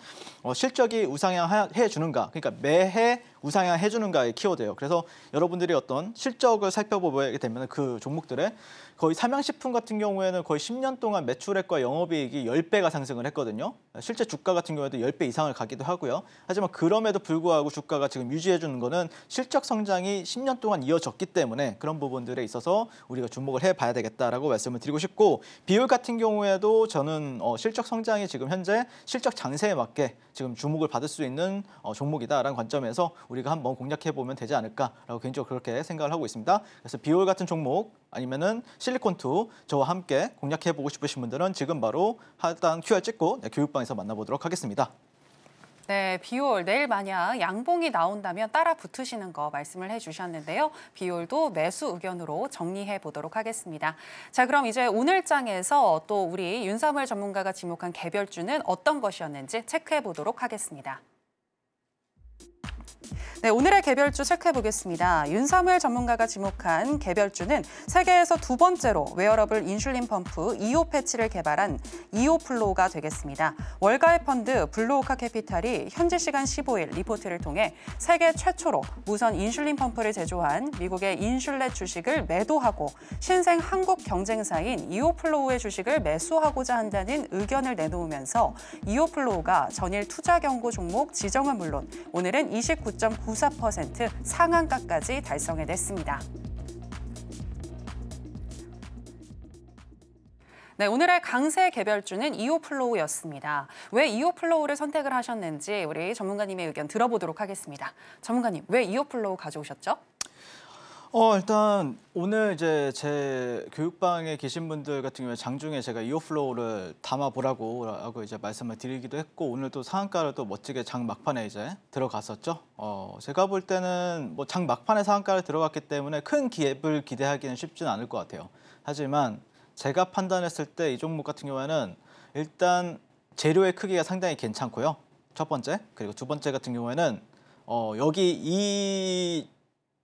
실적이 우상향해 주는가, 그러니까 매해 우상향해 주는가의 키워드예요. 그래서 여러분들이 어떤 실적을 살펴보게 되면 그 종목들의 거의 삼양식품 같은 경우에는 거의 10년 동안 매출액과 영업이익이 10배가 상승을 했거든요. 실제 주가 같은 경우에도 10배 이상을 가기도 하고요. 하지만 그럼에도 불구하고 주가가 지금 유지해 주는 거는 실적 성장이 10년 동안 이어졌기 때문에 그런 부분들에 있어서 우리가 주목을 해봐야 되겠다라고 말씀을 드리고 싶고 비올 같은 경우에도 저는 실적 성장이 지금 현재 실적 장세에 맞게 지금 주목을 받을 수 있는 종목이다라는 관점에서 우리가 한번 공략해보면 되지 않을까라고 개인적으로 그렇게 생각을 하고 있습니다. 그래서 비올 같은 종목 아니면은 실리콘2 저와 함께 공략해보고 싶으신 분들은 지금 바로 하단 QR 찍고 교육방에서 만나보도록 하겠습니다. 네, 비올 내일 만약 양봉이 나온다면 따라 붙으시는 거 말씀을 해주셨는데요. 비올도 매수 의견으로 정리해 보도록 하겠습니다. 자, 그럼 이제 오늘 장에서 또 우리 윤사무엘 전문가가 지목한 개별주는 어떤 것이었는지 체크해 보도록 하겠습니다. 네, 오늘의 개별주 체크해 보겠습니다. 윤사무엘 전문가가 지목한 개별주는 세계에서 두 번째로 웨어러블 인슐린 펌프 이오 패치를 개발한 이오플로우가 되겠습니다. 월가의 펀드 블루오카 캐피탈이 현지 시간 15일 리포트를 통해 세계 최초로 무선 인슐린 펌프를 제조한 미국의 인슐렛 주식을 매도하고 신생 한국 경쟁사인 이오플로우의 주식을 매수하고자 한다는 의견을 내놓으면서 이오플로우가 전일 투자 경고 종목 지정은 물론 오늘은 29.94% 상한가까지 달성해냈습니다. 네, 오늘의 강세 개별주는 이오플로우였습니다. 왜 이오플로우를 선택을 하셨는지 우리 전문가님의 의견 들어보도록 하겠습니다. 전문가님, 왜 이오플로우 가져오셨죠? 일단 오늘 이제 제 교육방에 계신 분들 같은 경우에 장중에 제가 이오플로우를 담아보라고 하고 이제 말씀을 드리기도 했고 오늘 또 상한가를 또 멋지게 장 막판에 이제 들어갔었죠. 제가 볼 때는 뭐 장 막판에 상한가를 들어갔기 때문에 큰 기회를 기대하기는 쉽지는 않을 것 같아요. 하지만 제가 판단했을 때 이 종목 같은 경우에는 일단 재료의 크기가 상당히 괜찮고요. 첫 번째. 그리고 두 번째 같은 경우에는 여기 이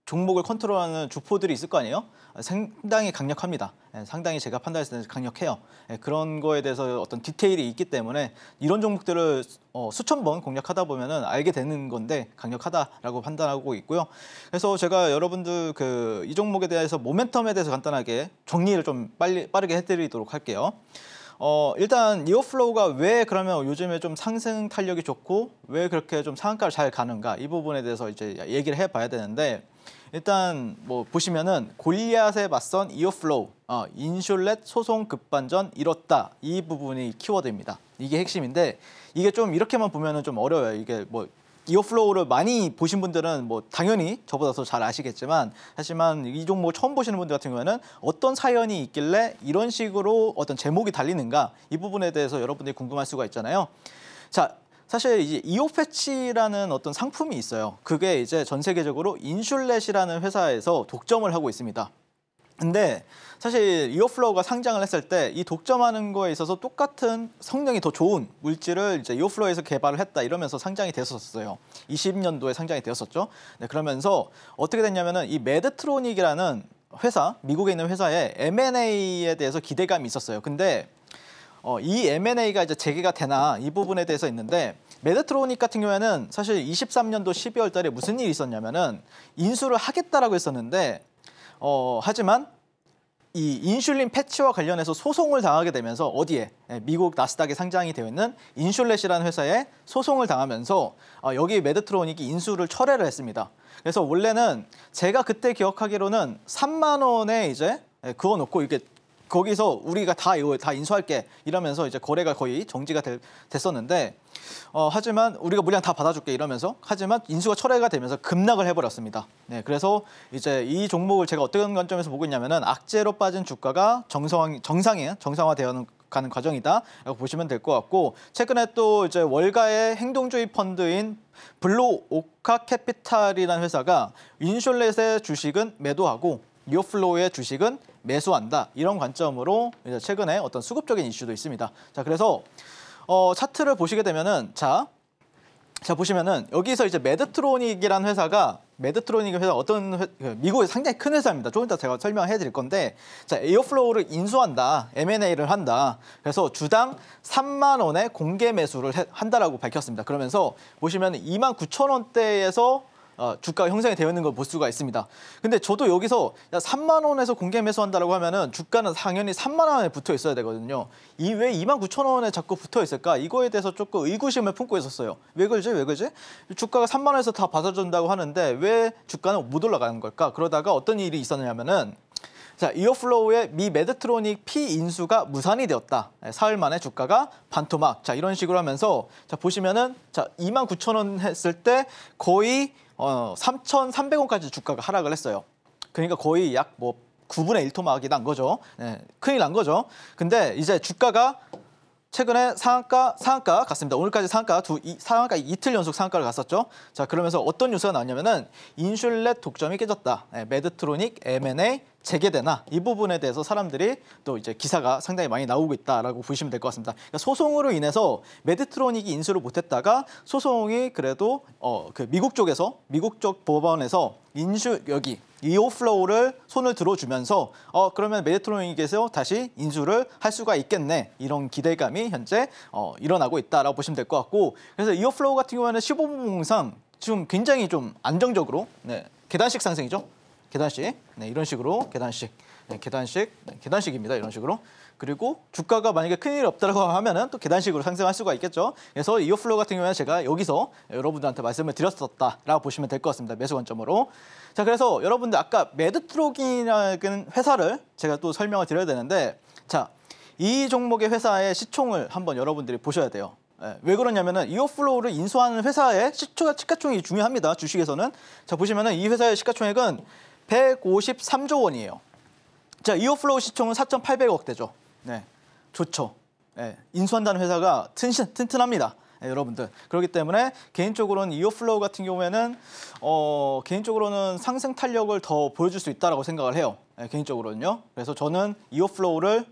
종목을 컨트롤하는 주포들이 있을 거 아니에요? 상당히 강력합니다. 상당히 제가 판단했을 때 강력해요. 그런 거에 대해서 어떤 디테일이 있기 때문에 이런 종목들을 수천 번 공략하다 보면은 알게 되는 건데 강력하다라고 판단하고 있고요. 그래서 제가 여러분들 이 종목에 대해서 모멘텀에 대해서 간단하게 정리를 좀 빠르게 해드리도록 할게요. 일단 이어플로우가 왜 그러면 요즘에 좀 상승 탄력이 좋고 왜 그렇게 좀 상한가를 잘 가는가 이 부분에 대해서 이제 얘기를 해봐야 되는데 일단 뭐 보시면은 골리앗에 맞선 이어플로우, 인슐렛 소송 급반전 이뤘다 이 부분이 키워드입니다. 이게 핵심인데 이게 좀 이렇게만 보면은 좀 어려워요. 이게 뭐 이어플로우를 많이 보신 분들은 뭐 당연히 저보다 더 잘 아시겠지만 하지만 이 종목 처음 보시는 분들 같은 경우에는 어떤 사연이 있길래 이런 식으로 어떤 제목이 달리는가 이 부분에 대해서 여러분들이 궁금할 수가 있잖아요. 자, 사실 이제 이오패치라는 어떤 상품이 있어요. 그게 이제 전 세계적으로 인슐렛이라는 회사에서 독점을 하고 있습니다. 근데 사실 이어플로우가 상장을 했을 때 이 독점하는 거에 있어서 똑같은 성능이 더 좋은 물질을 이제 이어플로우에서 개발을 했다 이러면서 상장이 됐었어요. 20년도에 상장이 되었었죠. 네, 그러면서 어떻게 됐냐면은 이 메드트로닉이라는 회사, 미국에 있는 회사의 M&A에 대해서 기대감이 있었어요. 근데 이 M&A가 이제 재개가 되나 이 부분에 대해서 있는데 메드트로닉 같은 경우에는 사실 23년도 12월 달에 무슨 일이 있었냐면은 인수를 하겠다라고 했었는데 하지만 이 인슐린 패치와 관련해서 소송을 당하게 되면서 어디에 미국 나스닥에 상장이 되어 있는 인슐렛이라는 회사에 소송을 당하면서 여기 메드트로닉이 인수를 철회를 했습니다. 그래서 원래는 제가 그때 기억하기로는 3만 원에 이제 그거 놓고 이게 거기서 우리가 이거 다 인수할게 이러면서 이제 거래가 거의 정지가 됐었는데 하지만 우리가 물량 다 받아줄게 이러면서 하지만 인수가 철회가 되면서 급락을 해버렸습니다. 네, 그래서 이제 이 종목을 제가 어떤 관점에서 보고 있냐면은 악재로 빠진 주가가 정상화되어 가는 과정이다라고 보시면 될 것 같고 최근에 또 이제 월가의 행동주의 펀드인 블루오카 캐피탈이라는 회사가 인슐렛의 주식은 매도하고 이어플로우의 주식은 매수한다 이런 관점으로 이제 최근에 어떤 수급적인 이슈도 있습니다. 자, 그래서 차트를 보시게 되면은 자 보시면은 여기서 이제 메드트로닉이라는 회사가 어떤 미국의 상당히 큰 회사입니다. 조금 이따 제가 설명해 드릴 건데 자, 에어플로우를 인수한다, M&A를 한다. 그래서 주당 3만 원에 공개 매수를 한다라고 밝혔습니다. 그러면서 보시면 29,000원대에서 주가가 형성이 되어 있는 걸 볼 수가 있습니다. 근데 저도 여기서 3만 원에서 공개 매수한다라고 하면은 주가는 당연히 3만 원에 붙어 있어야 되거든요. 왜 29,000원에 자꾸 붙어 있을까? 이거에 대해서 조금 의구심을 품고 있었어요. 왜 그러지? 주가가 3만 원에서 다 받아준다고 하는데 왜 주가는 못 올라가는 걸까? 그러다가 어떤 일이 있었냐면은 자, 이어플로우의 미 메드트로닉 피인수가 무산이 되었다. 사흘 만에 주가가 반토막. 자, 이런 식으로 하면서 자, 보시면은 자, 29,000원 했을 때 거의 3,300원까지 주가가 하락을 했어요. 그러니까 거의 약 9분의 1 토막이 난 거죠. 네, 큰일 난 거죠. 근데 이제 주가가 최근에 상한가 갔습니다. 오늘까지 상한가 이틀 연속 상한가를 갔었죠. 자, 그러면서 어떤 뉴스가 나왔냐면은 인슐렛 독점이 깨졌다. 메드트로닉 M&A 재개되나 이 부분에 대해서 사람들이 또 이제 기사가 상당히 많이 나오고 있다라고 보시면 될 것 같습니다. 그러니까 소송으로 인해서 메드트로닉이 인수를 못했다가 소송이 그래도 미국 쪽 법원에서 여기 이어플로우를 손을 들어주면서 그러면 메드트로닉에서 다시 인수를 할 수가 있겠네 이런 기대감이 현재 일어나고 있다라고 보시면 될 것 같고 그래서 이어플로우 같은 경우에는 15분 봉상 지금 굉장히 좀 안정적으로 계단식 상승이죠. 계단식 이런 식으로 계단식입니다. 이런 식으로 그리고 주가가 만약에 큰일이 없다고 하면은 또 계단식으로 상승할 수가 있겠죠. 그래서 이어플로우 같은 경우에는 제가 여기서 여러분들한테 말씀을 드렸었다라고 보시면 될 것 같습니다. 매수 관점으로. 자, 그래서 여러분들 아까 메드트로닉이라는 회사를 제가 또 설명을 드려야 되는데 자, 이 종목의 회사의 시총을 한번 여러분들이 보셔야 돼요. 왜 그러냐면은 이어플로우를 인수하는 회사의 시가총액이 중요합니다. 주식에서는. 자, 보시면은 이 회사의 시가총액은 153조 원이에요. 자, 이어플로우 시총은 4,800억대죠. 네, 좋죠. 인수한다는 회사가 튼튼합니다. 여러분들. 그렇기 때문에 개인적으로는 이어플로우 같은 경우에는 개인적으로는 상승 탄력을 더 보여줄 수 있다라고 생각을 해요. 개인적으로는요. 그래서 저는 이어플로우를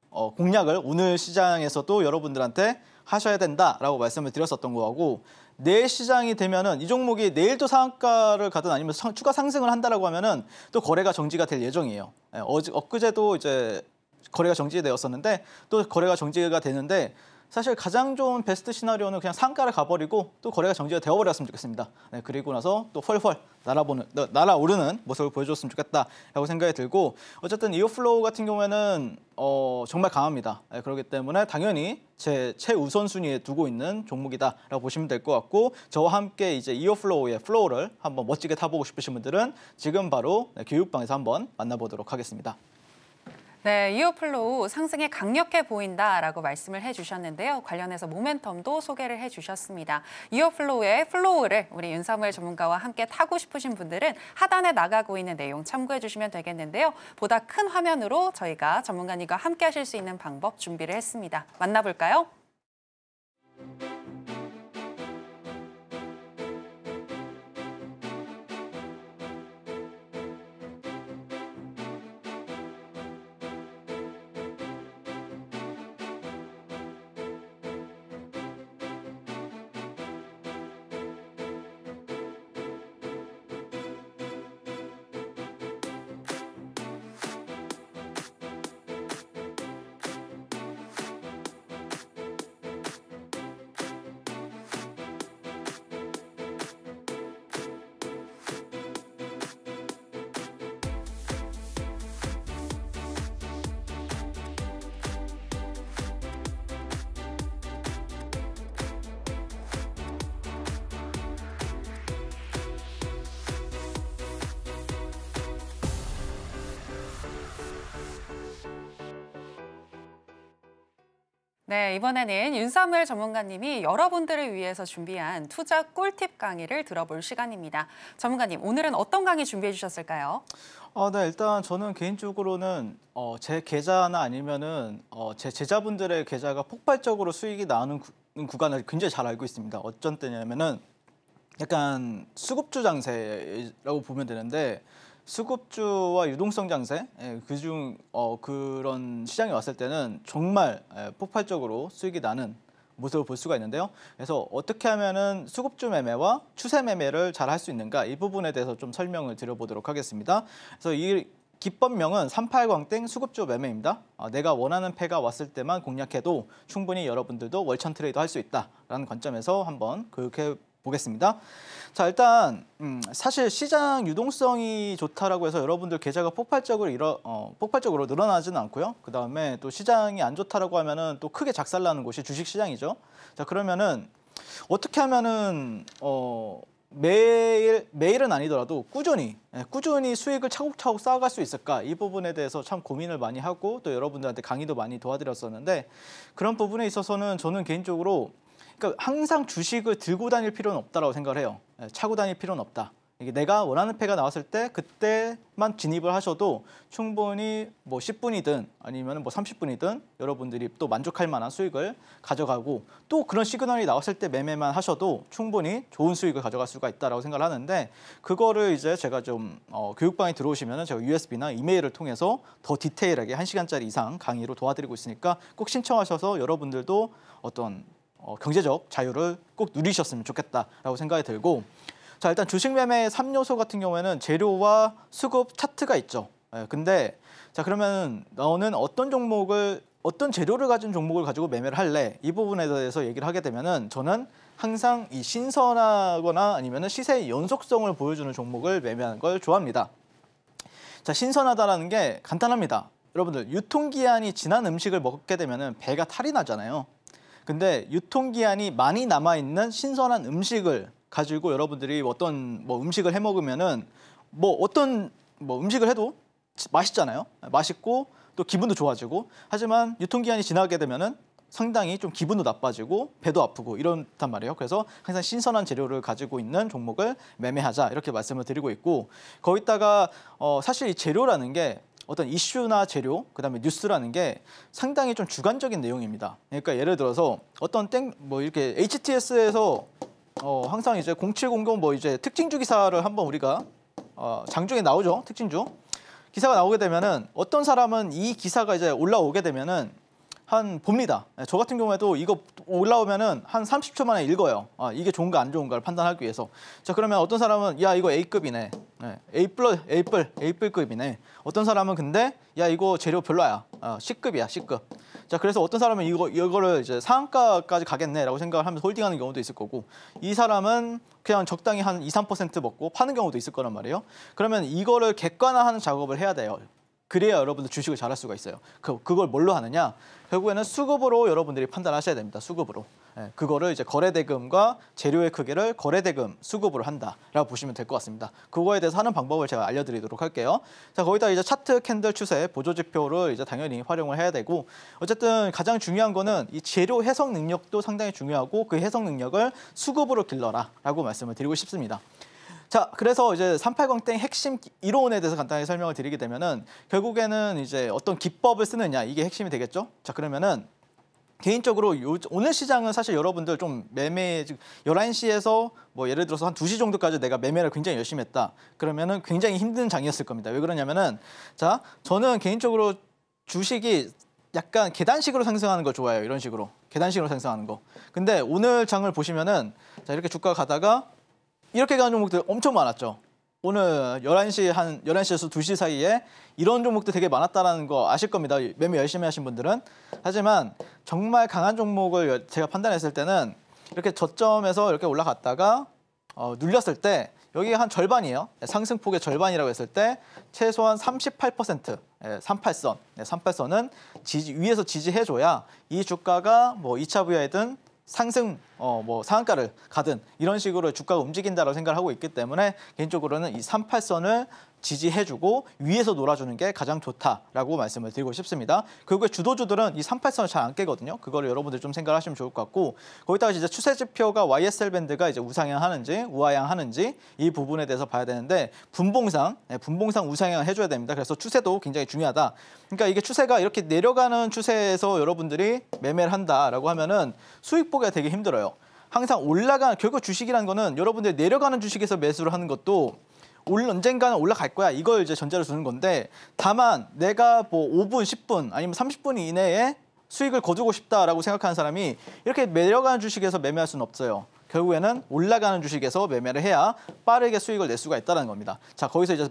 공략을 오늘 시장에서도 여러분들한테 하셔야 된다라고 말씀을 드렸었던 거고 내일 시장이 되면은 이 종목이 내일도 상한가를 가든 아니면 추가 상승을 한다라고 하면은 또 거래가 정지가 될 예정이에요. 엊그제도 이제 거래가 정지되었었는데 또 거래가 정지가 되는데 사실 가장 좋은 베스트 시나리오는 그냥 상가를 가버리고 또 거래가 정지가 되어버렸으면 좋겠습니다. 네, 그리고 나서 또 펄펄 날아오르는 모습을 보여줬으면 좋겠다라고 생각이 들고 어쨌든 이어플로우 같은 경우에는 정말 강합니다. 네, 그렇기 때문에 당연히 제 최우선순위에 두고 있는 종목이다라고 보시면 될 것 같고 저와 함께 이제 이어플로우의 플로우를 한번 멋지게 타보고 싶으신 분들은 지금 바로 교육방에서 한번 만나보도록 하겠습니다. 네, 이어플로우 상승에 강력해 보인다라고 말씀을 해주셨는데요. 관련해서 모멘텀도 소개를 해주셨습니다. 이어플로우의 플로우를 우리 윤사무엘 전문가와 함께 타고 싶으신 분들은 하단에 나가고 있는 내용 참고해 주시면 되겠는데요. 보다 큰 화면으로 저희가 전문가님과 함께 하실 수 있는 방법 준비를 했습니다. 만나볼까요? 네, 이번에는 윤사무엘 전문가님이 여러분들을 위해서 준비한 투자 꿀팁 강의를 들어볼 시간입니다. 전문가님, 오늘은 어떤 강의 준비해 주셨을까요? 네, 일단 저는 개인적으로는 제 계좌나 아니면은 제 제자분들의 계좌가 폭발적으로 수익이 나는 구간을 굉장히 잘 알고 있습니다. 어쩐 때냐면은 약간 수급주 장세라고 보면 되는데 수급주와 유동성 장세 그중 그런 시장이 왔을 때는 정말 폭발적으로 수익이 나는 모습을 볼 수가 있는데요. 그래서 어떻게 하면은 수급주 매매와 추세 매매를 잘 할 수 있는가 이 부분에 대해서 좀 설명을 드려보도록 하겠습니다. 그래서 이 기법명은 38광땡 수급주 매매입니다. 내가 원하는 패가 왔을 때만 공략해도 충분히 여러분들도 월천 트레이드 할 수 있다라는 관점에서 한번 교육해 보겠습니다. 자, 일단 사실 시장 유동성이 좋다라고 해서 여러분들 계좌가 폭발적으로 늘어나지는 않고요. 그 다음에 또 시장이 안 좋다라고 하면은 또 크게 작살나는 곳이 주식 시장이죠. 자, 그러면은 어떻게 하면은 매일은 아니더라도 꾸준히 수익을 차곡차곡 쌓아갈 수 있을까? 이 부분에 대해서 참 고민을 많이 하고 또 여러분들한테 강의도 많이 도와드렸었는데 그런 부분에 있어서는 저는 개인적으로 그러니까 항상 주식을 들고 다닐 필요는 없다라고 생각을 해요. 차고 다닐 필요는 없다. 이게 내가 원하는 패가 나왔을 때 그때만 진입을 하셔도 충분히 뭐 10분이든 아니면 뭐 30분이든 여러분들이 또 만족할 만한 수익을 가져가고 또 그런 시그널이 나왔을 때 매매만 하셔도 충분히 좋은 수익을 가져갈 수가 있다라고 생각을 하는데 그거를 이제 제가 좀 교육방에 들어오시면은 제가 USB나 이메일을 통해서 더 디테일하게 1시간짜리 이상 강의로 도와드리고 있으니까 꼭 신청하셔서 여러분들도 어떤 경제적 자유를 꼭 누리셨으면 좋겠다라고 생각이 들고 자 일단 주식 매매의 3요소 같은 경우에는 재료와 수급 차트가 있죠. 근데 자 그러면 너는 어떤 재료를 가진 종목을 가지고 매매를 할래? 이 부분에 대해서 얘기를 하게 되면은 저는 항상 이 신선하거나 아니면은 시세의 연속성을 보여주는 종목을 매매하는 걸 좋아합니다. 자 신선하다라는 게 간단합니다. 여러분들 유통기한이 지난 음식을 먹게 되면은 배가 탈이 나잖아요. 근데 유통기한이 많이 남아있는 신선한 음식을 가지고 여러분들이 어떤 음식을 해 먹으면은 어떤 음식을 해도 맛있잖아요. 맛있고 또 기분도 좋아지고 하지만 유통기한이 지나게 되면은 상당히 좀 기분도 나빠지고 배도 아프고 이런단 말이에요. 그래서 항상 신선한 재료를 가지고 있는 종목을 매매하자 이렇게 말씀을 드리고 있고 거기다가 사실 이 재료라는 게 어떤 이슈나 재료, 그다음에 뉴스라는 게 상당히 좀 주관적인 내용입니다. 그러니까 예를 들어서 어떤 이렇게 HTS에서 항상 이제 0700 이제 특징주 기사를 한번 우리가 장중에 나오죠. 특징주. 기사가 나오게 되면은 어떤 사람은 이 기사가 이제 올라오게 되면은 봅니다. 저 같은 경우에도 이거 올라오면은 한 30초 만에 읽어요. 이게 좋은가 안 좋은가를 판단하기 위해서. 자, 그러면 어떤 사람은 야, 이거 A급이네. A뿔급이네. 어떤 사람은 근데 야, 이거 재료 별로야. C급이야, C급. 자, 그래서 어떤 사람은 이거를 이제 상한가까지 가겠네라고 생각을 하면서 홀딩하는 경우도 있을 거고, 이 사람은 그냥 적당히 한 2, 3% 먹고 파는 경우도 있을 거란 말이에요. 그러면 이거를 객관화하는 작업을 해야 돼요. 그래야 여러분들 주식을 잘할 수가 있어요. 그걸 뭘로 하느냐? 결국에는 수급으로 여러분들이 판단하셔야 됩니다. 수급으로. 그거를 이제 거래대금과 재료의 크기를 거래대금 수급으로 한다라고 보시면 될 것 같습니다. 그거에 대해서 하는 방법을 제가 알려드리도록 할게요. 자, 거기다 이제 차트, 캔들 추세, 보조지표를 이제 당연히 활용을 해야 되고, 어쨌든 가장 중요한 거는 이 재료 해석 능력도 상당히 중요하고, 그 해석 능력을 수급으로 길러라라고 말씀을 드리고 싶습니다. 자, 그래서 이제 380땡 핵심 이론에 대해서 간단히 설명을 드리게 되면은, 결국에는 이제 어떤 기법을 쓰느냐, 이게 핵심이 되겠죠. 자, 그러면은 개인적으로 오늘 시장은 사실 여러분들 좀 매매 11시에서 뭐 예를 들어서 한 2시 정도까지 내가 매매를 굉장히 열심히 했다. 그러면은 굉장히 힘든 장이었을 겁니다. 왜 그러냐면은, 자, 저는 개인적으로 주식이 약간 계단식으로 상승하는 거 좋아해요. 이런 식으로 계단식으로 상승하는 거. 근데 오늘 장을 보시면은, 자, 이렇게 주가가 가다가 이렇게 가는 종목들 엄청 많았죠. 오늘 11시에서 2시 사이에 이런 종목들 되게 많았다는 거 아실 겁니다. 매매 열심히 하신 분들은. 하지만 정말 강한 종목을 제가 판단했을 때는 이렇게 저점에서 이렇게 올라갔다가 눌렸을 때 여기가 한 절반이에요. 상승폭의 절반이라고 했을 때 최소한 38%, 38선, 38선은 위에서 지지해줘야 이 주가가 뭐 2차 부여이든 상승, 뭐 상한가를 가든 이런 식으로 주가가 움직인다고 생각을 하고 있기 때문에, 개인적으로는 이 38선을 지지해주고 위에서 놀아주는 게 가장 좋다라고 말씀을 드리고 싶습니다. 결국에 주도주들은 이 38선을 잘 안 깨거든요. 그거를 여러분들 좀 생각을 하시면 좋을 것 같고, 거기다가 이제 추세 지표가 YSL 밴드가 이제 우상향하는지 우하향하는지 이 부분에 대해서 봐야 되는데, 분봉상 우상향을 해줘야 됩니다. 그래서 추세도 굉장히 중요하다. 그러니까 이게 추세가 이렇게 내려가는 추세에서 여러분들이 매매를 한다라고 하면은 수익 보기가 되게 힘들어요. 항상 결국 주식이라는 거는 여러분들이 내려가는 주식에서 매수를 하는 것도 언젠가는 올라갈 거야, 이걸 이제 전제로 두는 건데, 다만 내가 뭐 5분, 10분 아니면 30분 이내에 수익을 거두고 싶다라고 생각하는 사람이 이렇게 내려가는 주식에서 매매할 수는 없어요. 결국에는 올라가는 주식에서 매매를 해야 빠르게 수익을 낼 수가 있다는 겁니다. 자, 거기서 이제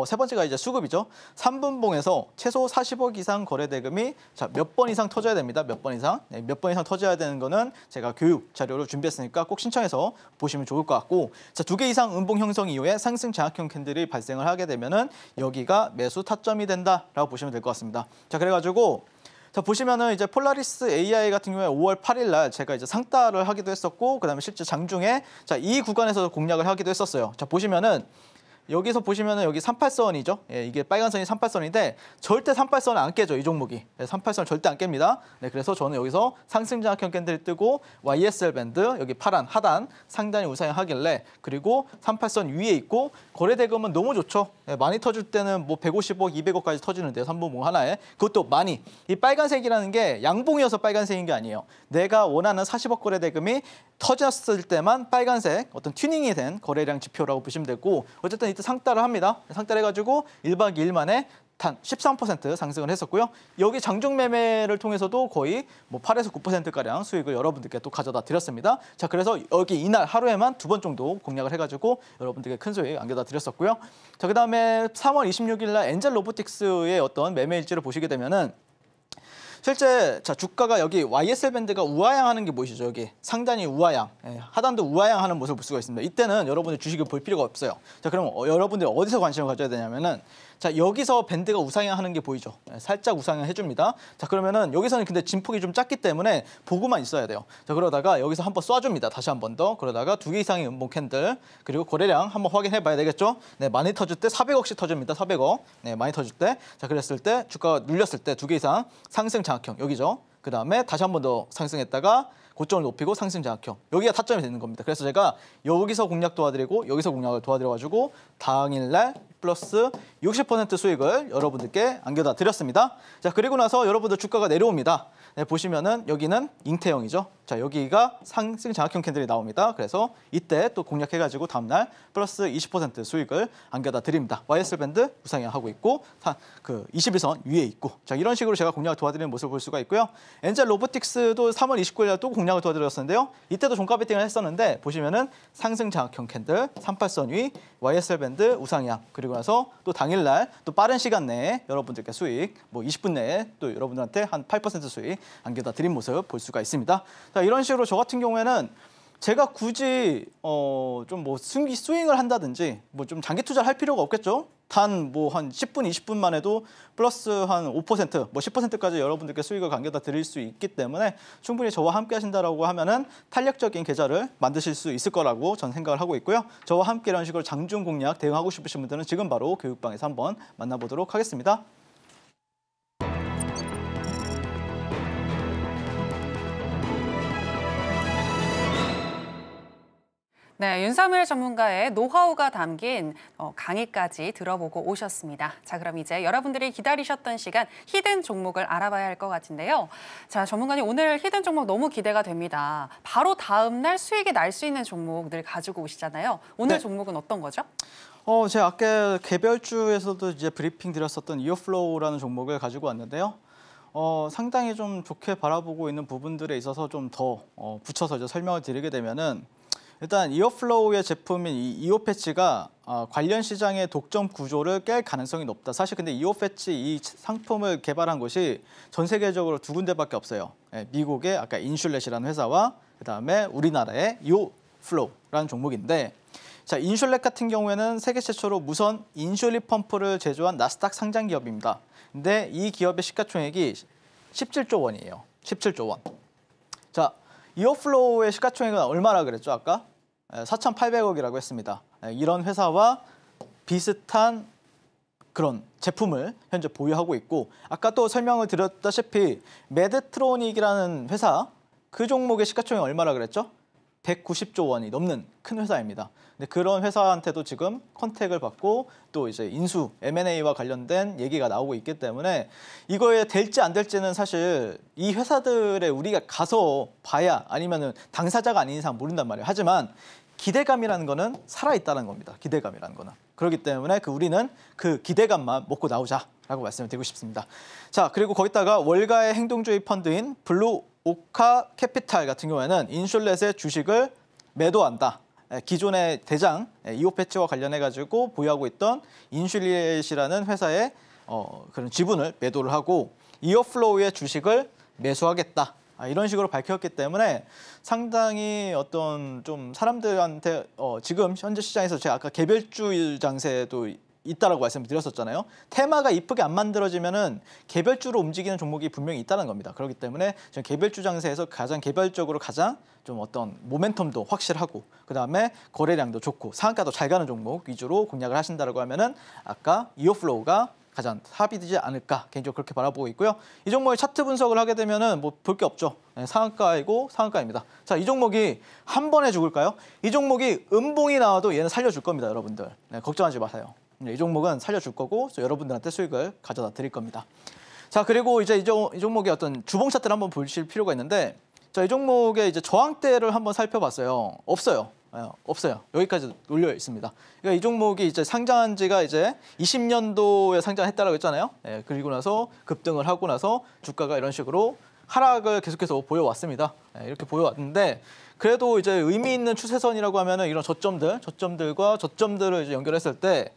세 번째가 이제 수급이죠. 3분봉에서 최소 40억 이상 거래대금이 몇 번 이상 터져야 됩니다. 몇 번 이상. 몇 번 이상 터져야 되는 거는 제가 교육 자료를 준비했으니까 꼭 신청해서 보시면 좋을 것 같고, 자, 2개 이상 음봉 형성 이후에 상승 장악형 캔들이 발생을 하게 되면은 여기가 매수 타점이 된다라고 보시면 될 것 같습니다. 자, 그래가지고 자, 보시면은 이제 폴라리스 AI 같은 경우에 5월 8일 날 제가 이제 상따를 하기도 했었고, 그다음에 실제 장중에 자, 이 구간에서 공략을 하기도 했었어요. 자, 보시면은 여기서 보시면은 여기 38선이죠. 이게 빨간 선이 38선인데 절대 38선은 안 깨져, 이 종목이. 38선 절대 안 깹니다. 그래서 저는 여기서 상승 장악형 캔들이 뜨고 YSL 밴드 여기 파란 하단 상단이 우상향하길래, 그리고 38선 위에 있고 거래대금은 너무 좋죠. 많이 터질 때는 뭐 150억, 200억까지 터지는데요. 3분봉 하나에. 그것도 많이. 이 빨간색이라는 게 양봉이어서 빨간색인 게 아니에요. 내가 원하는 40억 거래대금이 터졌을 때만 빨간색 어떤 튜닝이 된 거래량 지표라고 보시면 되고, 어쨌든 이때 상따를 합니다. 상따를 해가지고 1박 2일 만에 단 13% 상승을 했었고요. 여기 장중 매매를 통해서도 거의 뭐 8에서 9%가량 수익을 여러분들께 또 가져다 드렸습니다. 자, 그래서 여기 이날 하루에만 2번 정도 공략을 해가지고 여러분들께 큰 수익 안겨다 드렸었고요. 자, 그다음에 3월 26일 날 엔젤 로보틱스의 어떤 매매 일지를 보시게 되면은, 실제 자, 주가가 여기 YSL 밴드가 우하향하는 게 보이시죠? 여기 상단이 우하향, 하단도 우하향하는 모습을 볼 수가 있습니다. 이때는 여러분들 주식을 볼 필요가 없어요. 자, 그럼 여러분들이 어디서 관심을 가져야 되냐면은, 자, 여기서 밴드가 우상향하는 게 보이죠? 살짝 우상향 해줍니다. 자, 그러면은 여기서는 근데 진폭이 좀 작기 때문에 보고만 있어야 돼요. 자, 그러다가 여기서 한번 쏴줍니다. 다시 한 번 더. 그러다가 2개 이상의 음봉 캔들, 그리고 거래량 한번 확인해 봐야 되겠죠? 많이 터질 때 400억씩 터집니다. 400억. 많이 터질 때. 자, 그랬을 때 주가가 눌렸을 때 2개 이상 상승 장악형 여기죠. 그 다음에 다시 한 번 더 상승했다가 고점을 높이고 상승 장악형, 여기가 타점이 되는 겁니다. 그래서 제가 여기서 공략 도와드리고 여기서 공략을 도와드려가지고 당일날 플러스 60% 수익을 여러분들께 안겨다 드렸습니다. 자, 그리고 나서 여러분들 주가가 내려옵니다. 보시면은 여기는 잉태형이죠. 자, 여기가 상승 장악형 캔들이 나옵니다. 그래서 이때 또 공략해가지고 다음날 플러스 20% 수익을 안겨다 드립니다. YSL 밴드 우상향하고 있고, 그 21선 위에 있고, 자, 이런 식으로 제가 공략을 도와드리는 모습을 볼 수가 있고요. 엔젤 로보틱스도 3월 29일 날 또 공략을 도와드렸었는데요. 이때도 종가 베팅을 했었는데 보시면은 상승 장악형 캔들, 38선 위, YSL 밴드, 우상향 그리고 나서 또 당일날 또 빠른 시간 내에 여러분들께 수익, 뭐 20분 내에 또 여러분들한테 한 8% 수익 안겨다 드린 모습 볼 수가 있습니다. 자, 이런 식으로 저 같은 경우에는 제가 굳이 좀 뭐 스윙을 한다든지 뭐 좀 장기 투자를 할 필요가 없겠죠. 단 뭐 한 10분, 20분만 해도 플러스 한 5%, 뭐 10%까지 여러분들께 수익을 안겨다 드릴 수 있기 때문에 충분히 저와 함께 하신다라고 하면은 탄력적인 계좌를 만드실 수 있을 거라고 저는 생각을 하고 있고요. 저와 함께 이런 식으로 장중 공략 대응하고 싶으신 분들은 지금 바로 교육방에서 한번 만나보도록 하겠습니다. 네, 윤사무엘 전문가의 노하우가 담긴 강의까지 들어보고 오셨습니다. 자, 그럼 이제 여러분들이 기다리셨던 시간 히든 종목을 알아봐야 할 것 같은데요. 자, 전문가님 오늘 히든 종목 너무 기대가 됩니다. 바로 다음 날 수익이 날 수 있는 종목들 가지고 오시잖아요. 오늘 네. 종목은 어떤 거죠? 제가 아까 개별주에서도 이제 브리핑 드렸었던 이어플로우라는 종목을 가지고 왔는데요. 상당히 좀 좋게 바라보고 있는 부분들에 있어서 좀 더 붙여서 이제 설명을 드리게 되면은 일단 이어플로우의 제품인 이 이오 패치가 관련 시장의 독점 구조를 깰 가능성이 높다. 사실 근데 이오 패치 이 상품을 개발한 곳이 전 세계적으로 두 군데밖에 없어요. 미국의 아까 인슐렛이라는 회사와 그다음에 우리나라의 이오플로우라는 종목인데, 자, 인슐렛 같은 경우에는 세계 최초로 무선 인슐릿 펌프를 제조한 나스닥 상장 기업입니다. 근데 이 기업의 시가총액이 17조 원이에요. 17조 원. 자, 이어플로우의 시가총액은 얼마라 그랬죠, 아까? 4,800억이라고 했습니다. 이런 회사와 비슷한 그런 제품을 현재 보유하고 있고, 아까 또 설명을 드렸다시피 메드트로닉이라는 회사, 그 종목의 시가총액 얼마라 그랬죠? 190조 원이 넘는 큰 회사입니다. 근데 그런 회사한테도 지금 컨택을 받고 또 이제 인수, M&A와 관련된 얘기가 나오고 있기 때문에 이거에 될지 안 될지는 사실 이 회사들에 우리가 가서 봐야, 아니면은 당사자가 아닌 이상 모른단 말이에요. 하지만 기대감이라는 거는 살아있다는 겁니다. 기대감이라는 거는. 그렇기 때문에 우리는 그 기대감만 먹고 나오자라고 말씀을 드리고 싶습니다. 자, 그리고 거기다가 월가의 행동주의 펀드인 블루 오카 캐피탈 같은 경우에는 인슐렛의 주식을 매도한다. 기존의 대장 이오 패치와 관련해 가지고 보유하고 있던 인슐렛이라는 회사의 그런 지분을 매도를 하고 이어플로우의 주식을 매수하겠다. 이런 식으로 밝혔기 때문에 상당히 어떤 좀 사람들한테 지금 현재 시장에서 제가 아까 개별주 장세도 있다라고 말씀을 드렸었잖아요. 테마가 이쁘게 안 만들어지면은 개별주로 움직이는 종목이 분명히 있다는 겁니다. 그렇기 때문에 저는 개별주 장세에서 가장 개별적으로 가장 좀 어떤 모멘텀도 확실하고 그다음에 거래량도 좋고 상한가도 잘 가는 종목 위주로 공략을 하신다라고 하면은 아까 이어플로우가 가장 탑이 되지 않을까 개인적으로 그렇게 바라보고 있고요. 이 종목의 차트 분석을 하게 되면은 뭐 볼 게 없죠. 상한가이고 상한가입니다. 자, 이 종목이 한 번에 죽을까요? 이 종목이 음봉이 나와도 얘는 살려줄 겁니다, 여러분들. 걱정하지 마세요. 이 종목은 살려줄 거고 여러분들한테 수익을 가져다 드릴 겁니다. 자, 그리고 이제 이 종목의 어떤 주봉 차트를 한번 보실 필요가 있는데, 자, 이 종목의 이제 저항대를 한번 살펴봤어요. 없어요. 없어요. 여기까지 올려 있습니다. 그러니까 이 종목이 이제 상장한 지가 이제 20년도에 상장했다라고 했잖아요. 그리고 나서 급등을 하고 나서 주가가 이런 식으로 하락을 계속해서 보여왔습니다. 이렇게 보여왔는데, 그래도 이제 의미 있는 추세선이라고 하면은 이런 저점들과 저점들을 이제 연결했을 때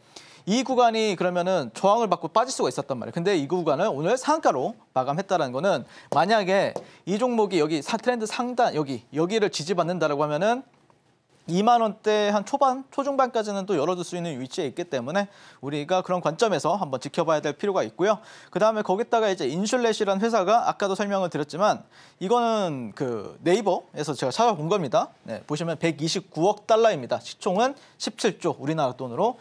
이 구간이 그러면은 저항을 받고 빠질 수가 있었단 말이에요. 근데 이 구간을 오늘 상한가로 마감했다는 거는, 만약에 이 종목이 여기 트렌드 상단 여기를 지지받는다라고 하면은 2만 원대 한 초중반까지는 또 열어둘 수 있는 위치에 있기 때문에 우리가 그런 관점에서 한번 지켜봐야 될 필요가 있고요. 그 다음에 거기다가 이제 인슐렛이라는 회사가 아까도 설명을 드렸지만 이거는 그 네이버에서 제가 찾아본 겁니다. 보시면 129억 달러입니다. 시총은 17조 우리나라 돈으로.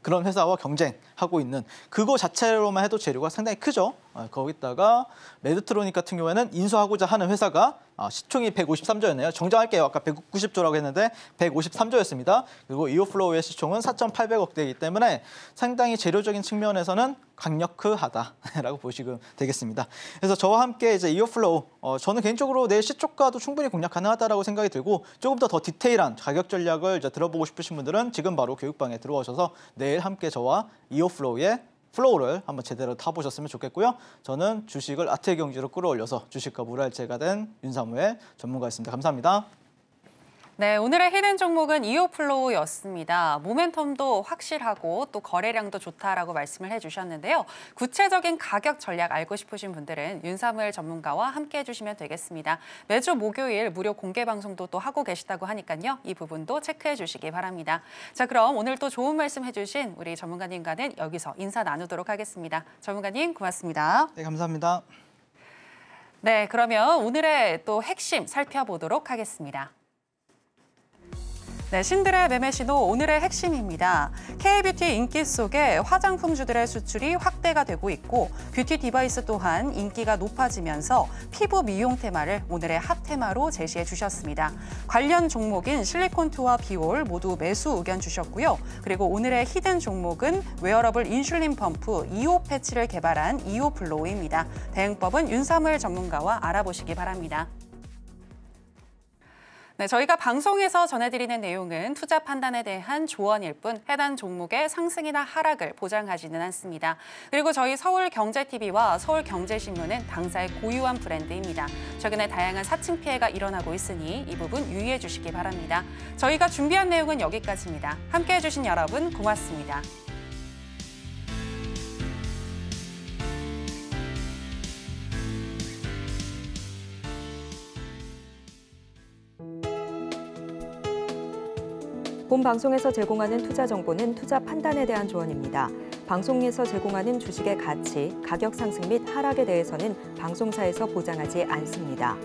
그런 회사와 경쟁하고 있는 그거 자체로만 해도 재료가 상당히 크죠. 거기다가 메드트로닉 같은 경우에는 인수하고자 하는 회사가 시총이 153조였네요. 정정할게요. 아까 190조라고 했는데 153조였습니다. 그리고 이오플로우의 시총은 4,800억대이기 때문에 상당히 재료적인 측면에서는 강력하다라고 보시면 되겠습니다. 그래서 저와 함께 이제 이오플로우, 저는 개인적으로 내일 시초가도 충분히 공략 가능하다라고 생각이 들고, 조금 더 디테일한 가격 전략을 이제 들어보고 싶으신 분들은 지금 바로 교육방에 들어오셔서 내일 함께 저와 이오플로우의 플로우를 한번 제대로 타보셨으면 좋겠고요. 저는 주식을 아트의 경지로 끌어올려서 주식과 물알제가 된 윤사무엘 전문가였습니다. 감사합니다. 네, 오늘의 히든 종목은 이오플로우였습니다. 모멘텀도 확실하고 또 거래량도 좋다라고 말씀을 해주셨는데요. 구체적인 가격 전략 알고 싶으신 분들은 윤사무엘 전문가와 함께 해주시면 되겠습니다. 매주 목요일 무료 공개 방송도 또 하고 계시다고 하니까요. 이 부분도 체크해 주시기 바랍니다. 자, 그럼 오늘 또 좋은 말씀 해주신 우리 전문가님과는 여기서 인사 나누도록 하겠습니다. 전문가님 고맙습니다. 네, 감사합니다. 네, 그러면 오늘의 또 핵심 살펴보도록 하겠습니다. 네, 신들의 매매 신호 오늘의 핵심입니다. K뷰티 인기 속에 화장품주들의 수출이 확대가 되고 있고 뷰티 디바이스 또한 인기가 높아지면서 피부 미용 테마를 오늘의 핫 테마로 제시해 주셨습니다. 관련 종목인 실리콘투와 비올 모두 매수 의견 주셨고요. 그리고 오늘의 히든 종목은 웨어러블 인슐린 펌프 이오 패치를 개발한 이오플로우입니다. 대응법은 윤사무엘 전문가와 알아보시기 바랍니다. 네, 저희가 방송에서 전해드리는 내용은 투자 판단에 대한 조언일 뿐 해당 종목의 상승이나 하락을 보장하지는 않습니다. 그리고 저희 서울경제TV와 서울경제신문은 당사의 고유한 브랜드입니다. 최근에 다양한 사칭 피해가 일어나고 있으니 이 부분 유의해 주시기 바랍니다. 저희가 준비한 내용은 여기까지입니다. 함께해 주신 여러분 고맙습니다. 본 방송에서 제공하는 투자 정보는 투자 판단에 대한 조언입니다. 방송에서 제공하는 주식의 가치, 가격 상승 및 하락에 대해서는 방송사에서 보장하지 않습니다.